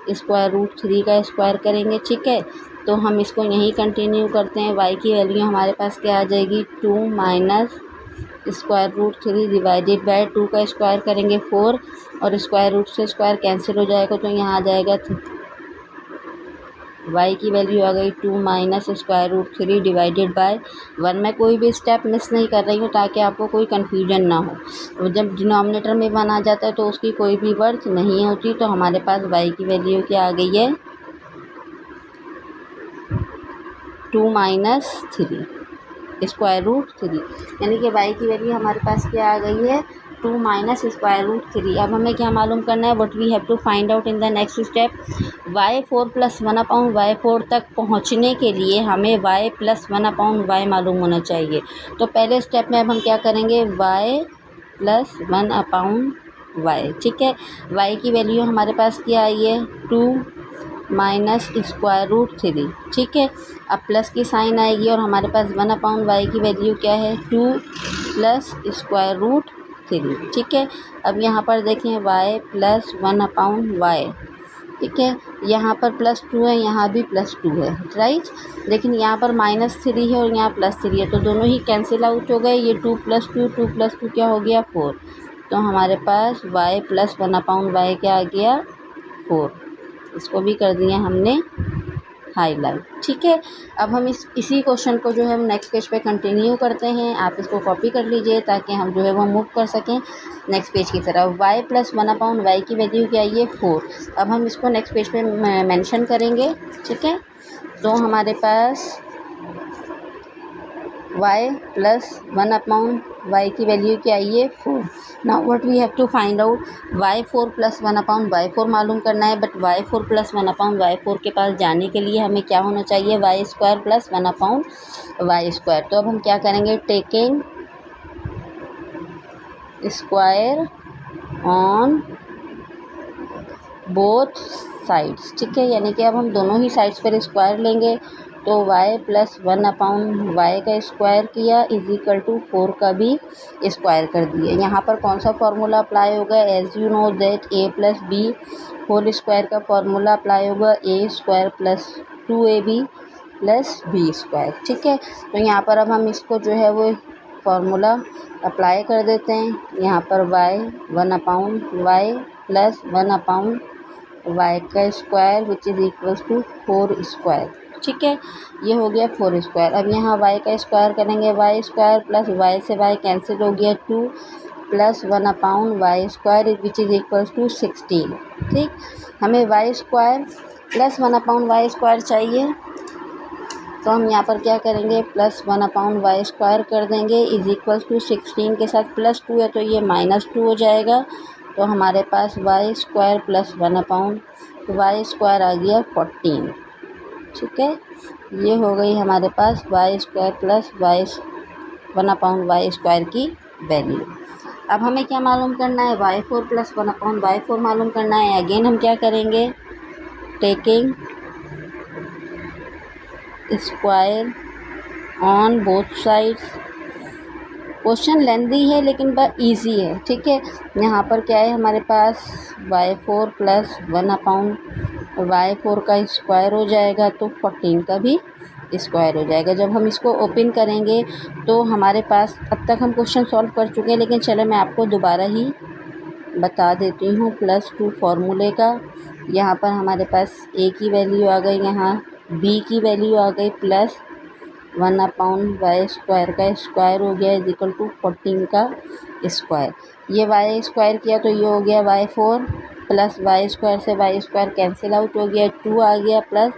स्क्वायर रूट 3 का स्क्वायर करेंगे। ठीक है, तो हम इसको यहीं कंटिन्यू करते हैं। y की वैल्यू हमारे पास क्या आ जाएगी, 2 minus square root 3 divided by 2 का स्क्वायर करेंगे 4, और स्क्वायर रूट से स्क्वायर कैंसिल हो जाएगा, तो यहाँ आ जाएगा y की वैल्यू आ गई 2 minus square root 3 divided by 1। मैं कोई भी स्टेप मिस नहीं कर रही हूँ ताकि आपको कोई कन्फ्यूजन ना हो। जब डिनोमिनेटर में 1 आ जाता है तो उसकी कोई भी वर्थ नहीं होती। तो हमारे पास y की वैल्यू क्या आ गई है, 2 माइनस 3 स्क्वायर रूट 3, यानी कि y की वैल्यू हमारे पास क्या आ गई है, 2 माइनस स्क्वायर रूट 3। अब हमें क्या मालूम करना है, what we have to find out in the next step. y4 plus 1 upon y4 तक पहुंचने के लिए हमें y प्लस 1 अपॉन y मालूम होना चाहिए। तो पहले स्टेप में अब हम क्या करेंगे, y प्लस 1 अपॉन y। ठीक है, y की वैल्यू हमारे पास क्या आई है, 2 माइनस स्क्वायर रूट 3। ठीक है, अब प्लस की साइन आएगी और हमारे पास 1 अपॉन वाई की वैल्यू क्या है, 2 प्लस स्क्वायर रूट 3। ठीक है, अब यहाँ पर देखें y प्लस 1 अपॉन वाई। ठीक है, यहाँ पर प्लस 2 है, यहाँ भी प्लस 2 है, राइट। लेकिन यहाँ पर -3 है और यहाँ +3 है, तो दोनों ही कैंसिल आउट हो गए। ये 2 प्लस 2 क्या हो गया, 4। तो हमारे पास y प्लस 1 अपॉन वाई क्या आ गया, 4। इसको भी कर दिया हमने हाईलाइट। ठीक है, अब हम इसी क्वेश्चन को जो है हम नेक्स्ट पेज पे कंटिन्यू करते हैं। आप इसको कॉपी कर लीजिए ताकि हम जो है वो मूव कर सकें नेक्स्ट पेज की तरफ। y प्लस 1 अपॉन वाई की वैल्यू क्या है, 4। अब हम इसको नेक्स्ट पेज पे मेंशन करेंगे। ठीक है, तो हमारे पास y प्लस 1 अपॉन y की वैल्यू क्या है, 4। Now what we have to find out, y4 plus 1 upon y4 मालूम करना है। But y4 plus 1 upon y4 के पास जाने के लिए हमें क्या होना चाहिए, y square plus 1 upon Y square. तो अब हम क्या करेंगे, taking square on both sides. ठीक है, यानी कि अब हम दोनों ही साइड्स पर स्क्वायर लेंगे। तो y प्लस 1 अपॉन वाई का स्क्वायर किया इज इक्वल टू 4 का भी स्क्वायर कर दिए। यहाँ पर कौन सा फार्मूला अप्लाई होगा, as you know that a plus b whole square का फार्मूला अप्लाई होगा, a square plus 2ab plus B square. ठीक है, तो यहाँ पर अब हम इसको जो है वो फार्मूला अप्लाई कर देते हैं। यहाँ पर y 1 upon Y plus 1 upon Y का square which is equals to 4 square. ठीक है, ये हो गया 4 स्क्वायर। अब यहाँ y का स्क्वायर करेंगे, y स्क्वायर प्लस y से y कैंसिल हो गया, 2 plus 1 upon Y square which is equals to 16। ठीक, हमें y square plus 1 upon Y square चाहिए, तो हम यहाँ पर क्या करेंगे, प्लस 1 अपॉन वाई स्क्वायर कर देंगे इज इक्वल्स टू 16 के साथ प्लस 2 है तो ये -2 हो जाएगा। तो हमारे पास y square plus 1 upon Y square आ गया 14। ठीक है, ये हो गई हमारे पास y square plus 1 upon Y square की वैल्यू। अब हमें क्या मालूम करना है, y4 प्लस 1 अपॉन y4 मालूम करना है। अगेन हम क्या करेंगे, taking square on both sides. Question lengthy है लेकिन बहुत ईजी है। ठीक है, यहाँ पर क्या है हमारे पास y4 प्लस 1 अपॉन y4 का स्क्वायर हो जाएगा तो 14 का भी स्क्वायर हो जाएगा। जब हम इसको ओपन करेंगे तो हमारे पास, अब तक हम क्वेश्चन सॉल्व कर चुके हैं लेकिन चलो मैं आपको दोबारा ही बता देती हूँ। +2 फार्मूले का, यहाँ पर हमारे पास a की वैल्यू आ गई, यहाँ b की वैल्यू आ गई प्लस 1/y² का स्क्वायर हो गया इज इक्वल टू 14 का स्क्वायर। ये y स्क्वायर किया तो ये हो गया y4 प्लस y² से y² कैंसिल आउट हो गया, 2 आ गया plus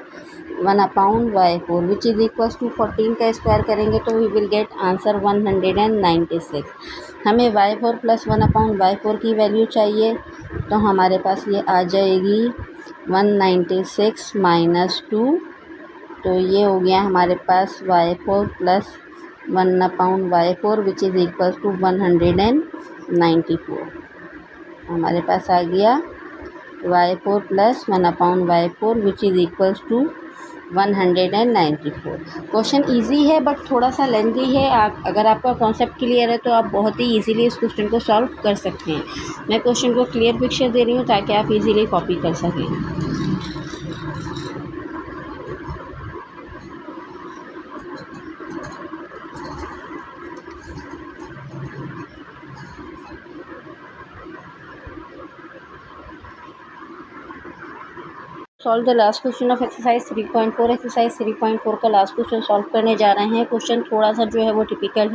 1/y4 which is equals to 14 का स्क्वायर करेंगे तो वी विल गेट आंसर 196। हमें y4 प्लस 1/y4 की वैल्यू चाहिए तो हमारे पास ये आ जाएगी 196 माइनस 2, तो ये हो गया हमारे पास y4 plus 1/y4 which is equals to 194। हमारे पास आ गया y4 plus 1/y4 which is equals to 194। Question easy है बट थोड़ा सा लेंथी है। आप अगर आपका कॉन्सेप्ट क्लियर है तो आप बहुत ही इजीली इस क्वेश्चन को सॉल्व कर सकते हैं। मैं क्वेश्चन को क्लियर पिक्चर दे रही हूँ ताकि आप इजीली कॉपी कर सकें। Solve the last question of exercise 3.4। Exercise 3.4 का लास्ट क्वेश्चन सॉल्व करने जा रहे हैं। क्वेश्चन थोड़ा सा जो है वो टिपिकल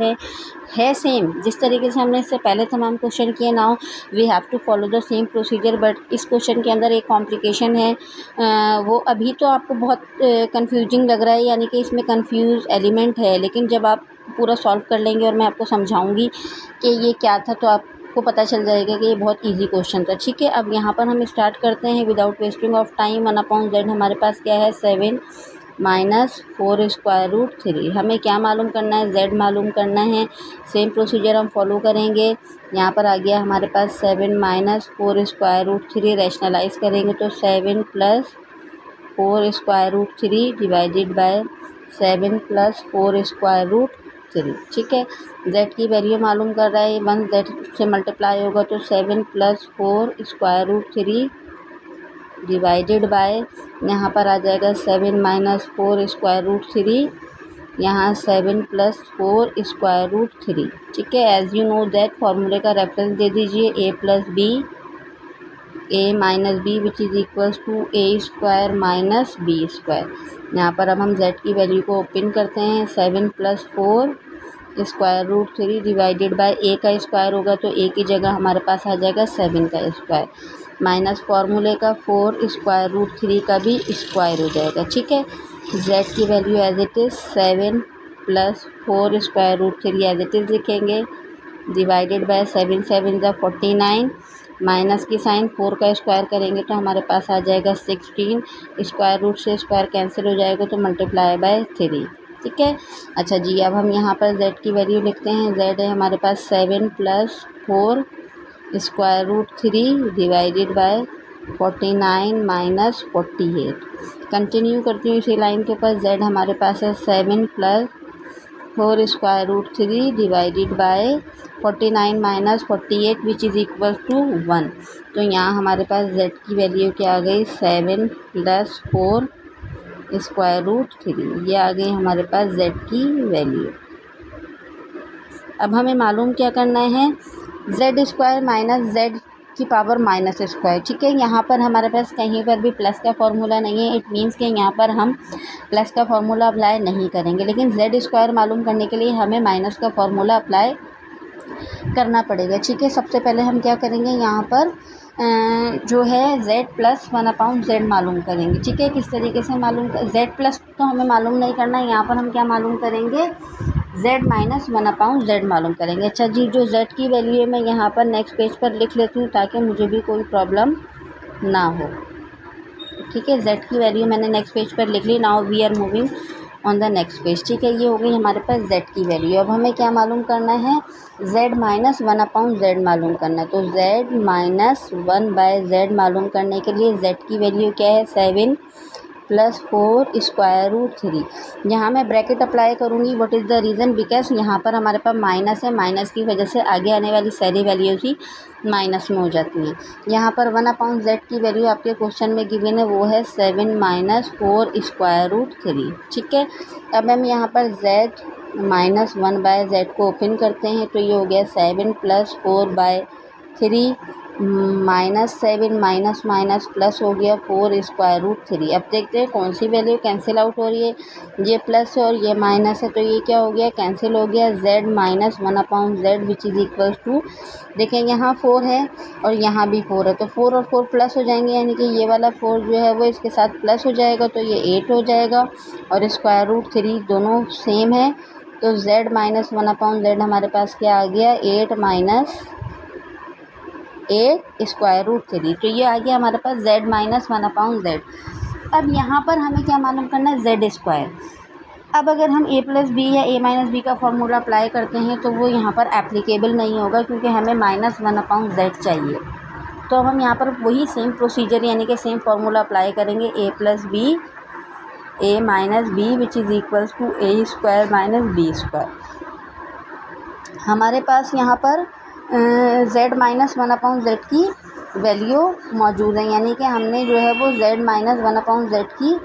है सेम जिस तरीके से हमने इससे पहले तमाम क्वेश्चन किए। Now we have to follow the same procedure, but इस क्वेश्चन के अंदर एक कॉम्प्लिकेशन है। वो अभी तो आपको बहुत कंफ्यूजिंग लग रहा है, यानी कि इसमें कंफ्यूज एलिमेंट है, लेकिन जब आप पूरा सॉल्व कर लेंगे और मैं आपको समझाऊंगी कि ये क्या था तो आपको पता चल जाएगा कि ये बहुत इजी क्वेश्चन था। ठीक है, अब यहाँ पर हम स्टार्ट करते हैं without wasting of time. 1/z हमारे पास क्या है 7 माइनस 4√3। हमें क्या मालूम करना है, z मालूम करना है। सेम प्रोसीजर हम फॉलो करेंगे। यहाँ पर आ गया हमारे पास 7 माइनस 4√3, रैशनलाइज करेंगे तो 7 प्लस 4√3 डिवाइडेड बाय 7 प्लस 4√3। ठीक है, z की वैल्यू मालूम कर रहा है, 1 z से मल्टीप्लाई होगा तो 7 प्लस 4√3 डिवाइडेड बाय यहाँ पर आ जाएगा 7 माइनस 4√3, यहाँ 7 प्लस 4√3। ठीक है, एज यू नो दैट फॉर्मूले का रेफरेंस दे दीजिए a plus b a minus b which is equals to a² minus b²। यहाँ पर अब हम z की वैल्यू को ओपन करते हैं। 7 प्लस 4√3 डिवाइडेड बाय a का स्क्वायर होगा तो a की जगह हमारे पास आ जाएगा 7 का स्क्वायर, माइनस फार्मूले का 4√3 का भी स्क्वायर हो जाएगा। ठीक है, z की value as it is 7 plus 4√3 as it is लिखेंगे, डिवाइडेड बाय 7 7 ज़ा 49, माइनस की साइन 4 का स्क्वायर करेंगे तो हमारे पास आ जाएगा 16, स्क्वायर रूट से स्क्वायर कैंसिल हो जाएगा तो मल्टीप्लाई बाय 3। ठीक है, अच्छा जी, अब हम यहाँ पर z की वैल्यू लिखते हैं। z है हमारे पास 7 plus 4√3 divided by 49 minus 48। Continue करती हूँ इसी लाइन के ऊपर। z हमारे पास है 7 plus 4√3 divided by 49 minus 48 which is equal to 1। तो यहाँ हमारे पास z की वैल्यू क्या आ गई 7 प्लस 4√3, ये आ गई हमारे पास z की वैल्यू। अब हमें मालूम क्या करना है, z² माइनस z की पावर माइनस स्क्वायर। ठीक है, यहाँ पर हमारे पास कहीं पर भी प्लस का फॉर्मूला नहीं है, इट मीन्स कि यहाँ पर हम प्लस का फॉर्मूला अप्लाई नहीं करेंगे, लेकिन z² मालूम करने के लिए हमें माइनस का फॉर्मूला अप्लाई करना पड़ेगा। ठीक है, सबसे पहले हम क्या करेंगे, यहाँ पर जो है z प्लस 1/z मालूम करेंगे। ठीक है, किस तरीके से मालूम z प्लस तो हमें मालूम नहीं करना है, यहाँ पर हम क्या मालूम करेंगे z माइनस 1/z मालूम करेंगे। अच्छा जी, जो z की वैल्यू है मैं यहाँ पर नेक्स्ट पेज पर लिख लेती हूँ ताकि मुझे भी कोई प्रॉब्लम ना हो। ठीक है, z की वैल्यू मैंने नेक्स्ट पेज पर लिख ली। Now we are moving on the next page. ठीक है, ये हो गई हमारे पास z की वैल्यू। अब हमें क्या मालूम करना है, z माइनस 1/z मालूम करना है। तो z माइनस 1/z मालूम करने के लिए z की वैल्यू क्या है 7 प्लस 4√3। यहाँ मैं ब्रैकेट अप्लाई करूँगी। What is the reason, because यहाँ पर हमारे पास माइनस है, माइनस की वजह से आगे आने वाली सारी वैल्यूज़ ही माइनस में हो जाती हैं। यहाँ पर 1/z की वैल्यू आपके क्वेश्चन में गिवन है, वो है 7 माइनस 4√3। ठीक है, अब हम यहाँ पर z माइनस 1/z को ओपन करते हैं तो ये हो गया 7 प्लस 4/3 -7 माइनस माइनस प्लस हो गया 4√3। अब देखते हैं कौन सी वैल्यू कैंसिल आउट हो रही है। ये प्लस है और ये माइनस है, तो ये क्या हो गया, कैंसिल हो गया। z - 1/z which is equals to, देखें यहाँ 4 है और यहाँ भी 4 है, तो 4 और 4 प्लस हो जाएंगे, यानी कि ये वाला 4 जो है वो इसके साथ प्लस हो जाएगा, तो ये 8 हो जाएगा। और √3 दोनों सेम है, तो z - 1/z हमारे पास क्या आ गया, 8 √3। तो ये आ गया हमारे पास z - 1/z। अब यहाँ पर हमें क्या मालूम करना है, z²। अब अगर हम a+b या a-b का फॉर्मूला अप्लाई करते हैं तो वो यहाँ पर एप्लीकेबल नहीं होगा, क्योंकि हमें -1/z चाहिए। तो अब हम यहाँ पर वही सेम प्रोसीजर यानी कि सेम फार्मूला अप्लाई करेंगे, a+b a-b which is equals to a² - b²। हमारे पास यहाँ पर z - 1/z की वैल्यू मौजूद है, यानी कि हमने जो है वो z - 1/z की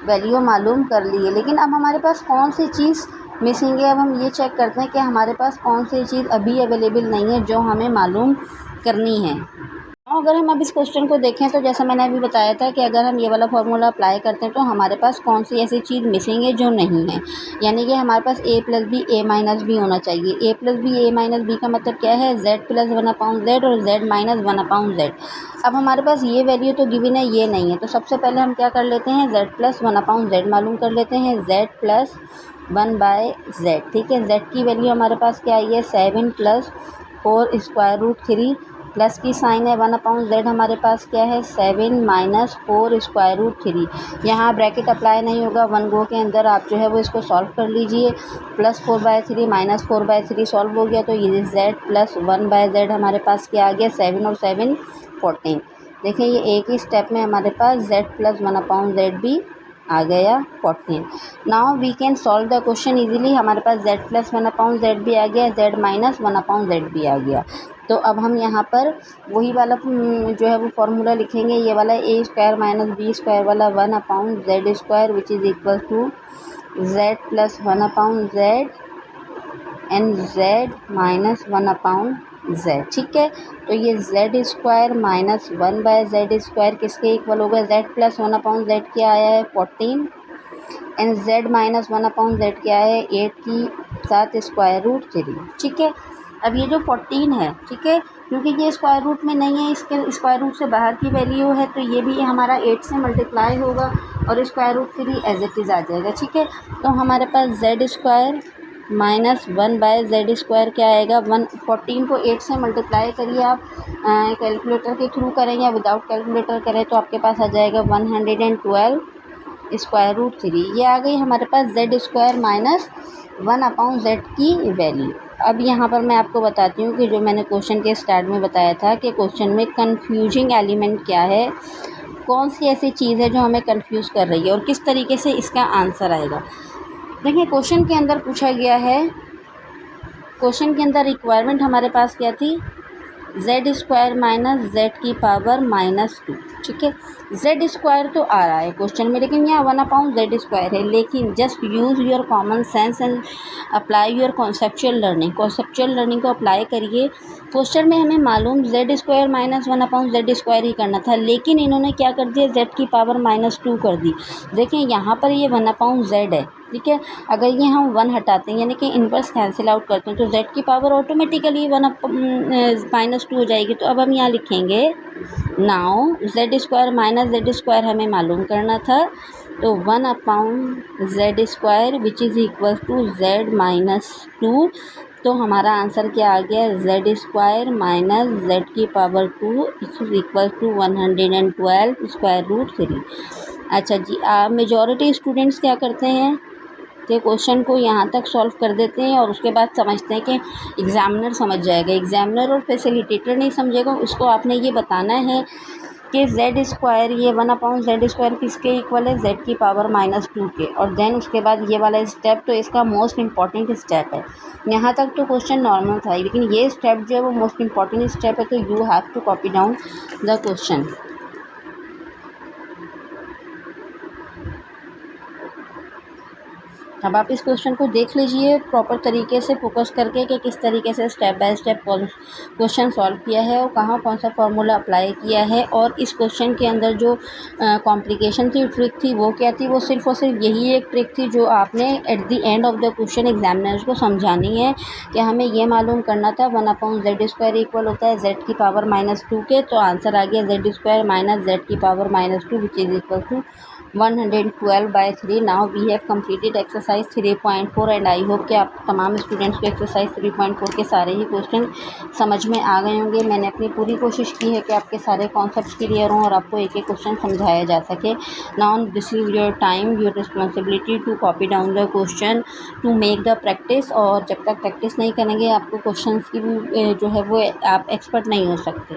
वैल्यू मालूम कर ली है। लेकिन अब हमारे पास कौन सी चीज़ मिसिंग है, अब हम ये चेक करते हैं कि हमारे पास कौन सी चीज़ अभी अवेलेबल नहीं है जो हमें मालूम करनी है। अगर हम अब इस क्वेश्चन को देखें तो जैसा मैंने अभी बताया था कि अगर हम ये वाला फार्मूला अप्लाई करते हैं तो हमारे पास कौन सी ऐसी चीज़ मिसिंग है जो नहीं है, यानी कि हमारे पास a+b a-b होना चाहिए। a+b a-b का मतलब क्या है, z + 1/z और z - 1/z। अब हमारे पास ये वैल्यू तो गिवन है, ये नहीं है, तो सबसे पहले हम क्या कर लेते हैं, z + 1/z मालूम कर लेते हैं, z + 1/z। ठीक है, z की वैल्यू हमारे पास क्या आई है, 7 + 4 √3 प्लस की साइन है, 1/z हमारे पास क्या है, 7 - 4 √3। यहाँ ब्रैकेट अप्लाई नहीं होगा, 1 गो के अंदर आप जो है वो इसको सॉल्व कर लीजिए। +4/3 - 4/3 सॉल्व हो गया, तो ये z + 1/z हमारे पास क्या आ गया, 7 और 7 14। देखिए ये एक ही स्टेप में हमारे पास z + 1/z भी आ गया 14। Now we can solve the question easily. हमारे पास z + 1/z भी आ गया, z - 1/z भी आ गया। तो अब हम यहाँ पर वही वाला जो है वो फार्मूला लिखेंगे, ये वाला a² - b² वाला 1/z² which is equal to z + 1/z and z - 1/z। ठीक है, तो ये z² - 1/z² किसके इक्वल होगा, z + 1/z क्या आया है, 14 एंड z - 1/z क्या है, 8 की साथ √3। ठीक है, अब ये जो 14 है, ठीक है, क्योंकि ये स्क्वायर रूट में नहीं है, इसके स्क्वायर रूट से बाहर की वैल्यू है, तो ये भी हमारा 8 से मल्टीप्लाई होगा और √3 एज इट इज़ आ जाएगा। ठीक है, तो हमारे पास z² - 1/z² क्या आएगा, 14 को 8 से मल्टीप्लाई करिए आप, कैलकुलेटर के थ्रू करें या विदाउट कैलकुलेटर करें तो आपके पास आ जाएगा 112 √3। ये आ गई हमारे पास z² - 1/z की वैल्यू। अब यहाँ पर मैं आपको बताती हूँ कि जो मैंने क्वेश्चन के स्टार्ट में बताया था कि क्वेश्चन में कंफ्यूजिंग एलिमेंट क्या है, कौन सी ऐसी चीज़ है जो हमें कंफ्यूज कर रही है और किस तरीके से इसका आंसर आएगा। देखिए क्वेश्चन के अंदर पूछा गया है, क्वेश्चन के अंदर रिक्वायरमेंट हमारे पास क्या थी, z² - z की पावर -2। ठीक है, z² तो आ रहा है क्वेश्चन में, लेकिन यहाँ 1/z² है। लेकिन just use your common sense and apply your conceptual learning. Conceptual learning को अप्लाई करिए। क्वेश्चन में हमें मालूम z² - 1/z² ही करना था, लेकिन इन्होंने क्या कर दिया, z की पावर -2 कर दी। देखिए यहाँ पर ये 1/z है, ठीक है, अगर ये हम 1 हटाते हैं यानी कि इनवर्स कैंसिल आउट करते हैं तो z की पावर ऑटोमेटिकली 1/-2 हो जाएगी। तो अब हम यहाँ लिखेंगे, नाउ z² - z² हमें मालूम करना था, तो 1/z² which is equal to z - 2। तो हमारा आंसर क्या आ गया, z² - z की पावर 2 इज इक्वल टू 112 √3। अच्छा जी, मेजॉरिटी स्टूडेंट्स क्या करते हैं कि क्वेश्चन को यहाँ तक सॉल्व कर देते हैं और उसके बाद समझते हैं कि एग्ज़ामिनर समझ जाएगा। एग्ज़ामिनर और फैसिलिटेटर नहीं समझेगा, उसको आपने ये बताना है कि z² ये 1/z² किसके इक्वल है, z की पावर -2 के, और देन उसके बाद ये वाला स्टेप तो इसका मोस्ट इम्पॉर्टेंट स्टेप है। यहाँ तक तो क्वेश्चन नॉर्मल था, लेकिन ये स्टेप जो है वो मोस्ट इम्पॉर्टेंट स्टेप है, तो you have to copy down the question. अब आप इस क्वेश्चन को देख लीजिए प्रॉपर तरीके से फोकस करके कि किस तरीके से step by step question solve किया है और कहाँ कौन सा फार्मूला अप्लाई किया है, और इस क्वेश्चन के अंदर जो कॉम्प्लिकेशन थी, ट्रिक थी, वो क्या थी। वो सिर्फ और सिर्फ यही एक ट्रिक थी जो आपने eight the end of the question examiners को समझानी है कि हमें ये मालूम करना था 1/z² इक्वल होता है z की पावर -2 के, तो आंसर आ गया z² माइनस z की power -2 which is equal to 112/3। Now we have completed exercise 3.4 and I hope कि आप तमाम स्टूडेंट्स को एक्सरसाइज 3.4 के सारे ही क्वेश्चन समझ में आ गए होंगे। मैंने अपनी पूरी कोशिश की है कि आपके सारे कॉन्सेप्ट्स क्लियर हों और आपको एक एक क्वेश्चन समझाया जा सके। Now this is your time, your responsibility to copy down the question to make the practice. और जब तक प्रैक्टिस नहीं करेंगे आपको क्वेश्चन की भी जो है वो आप एक्सपर्ट नहीं हो सकते।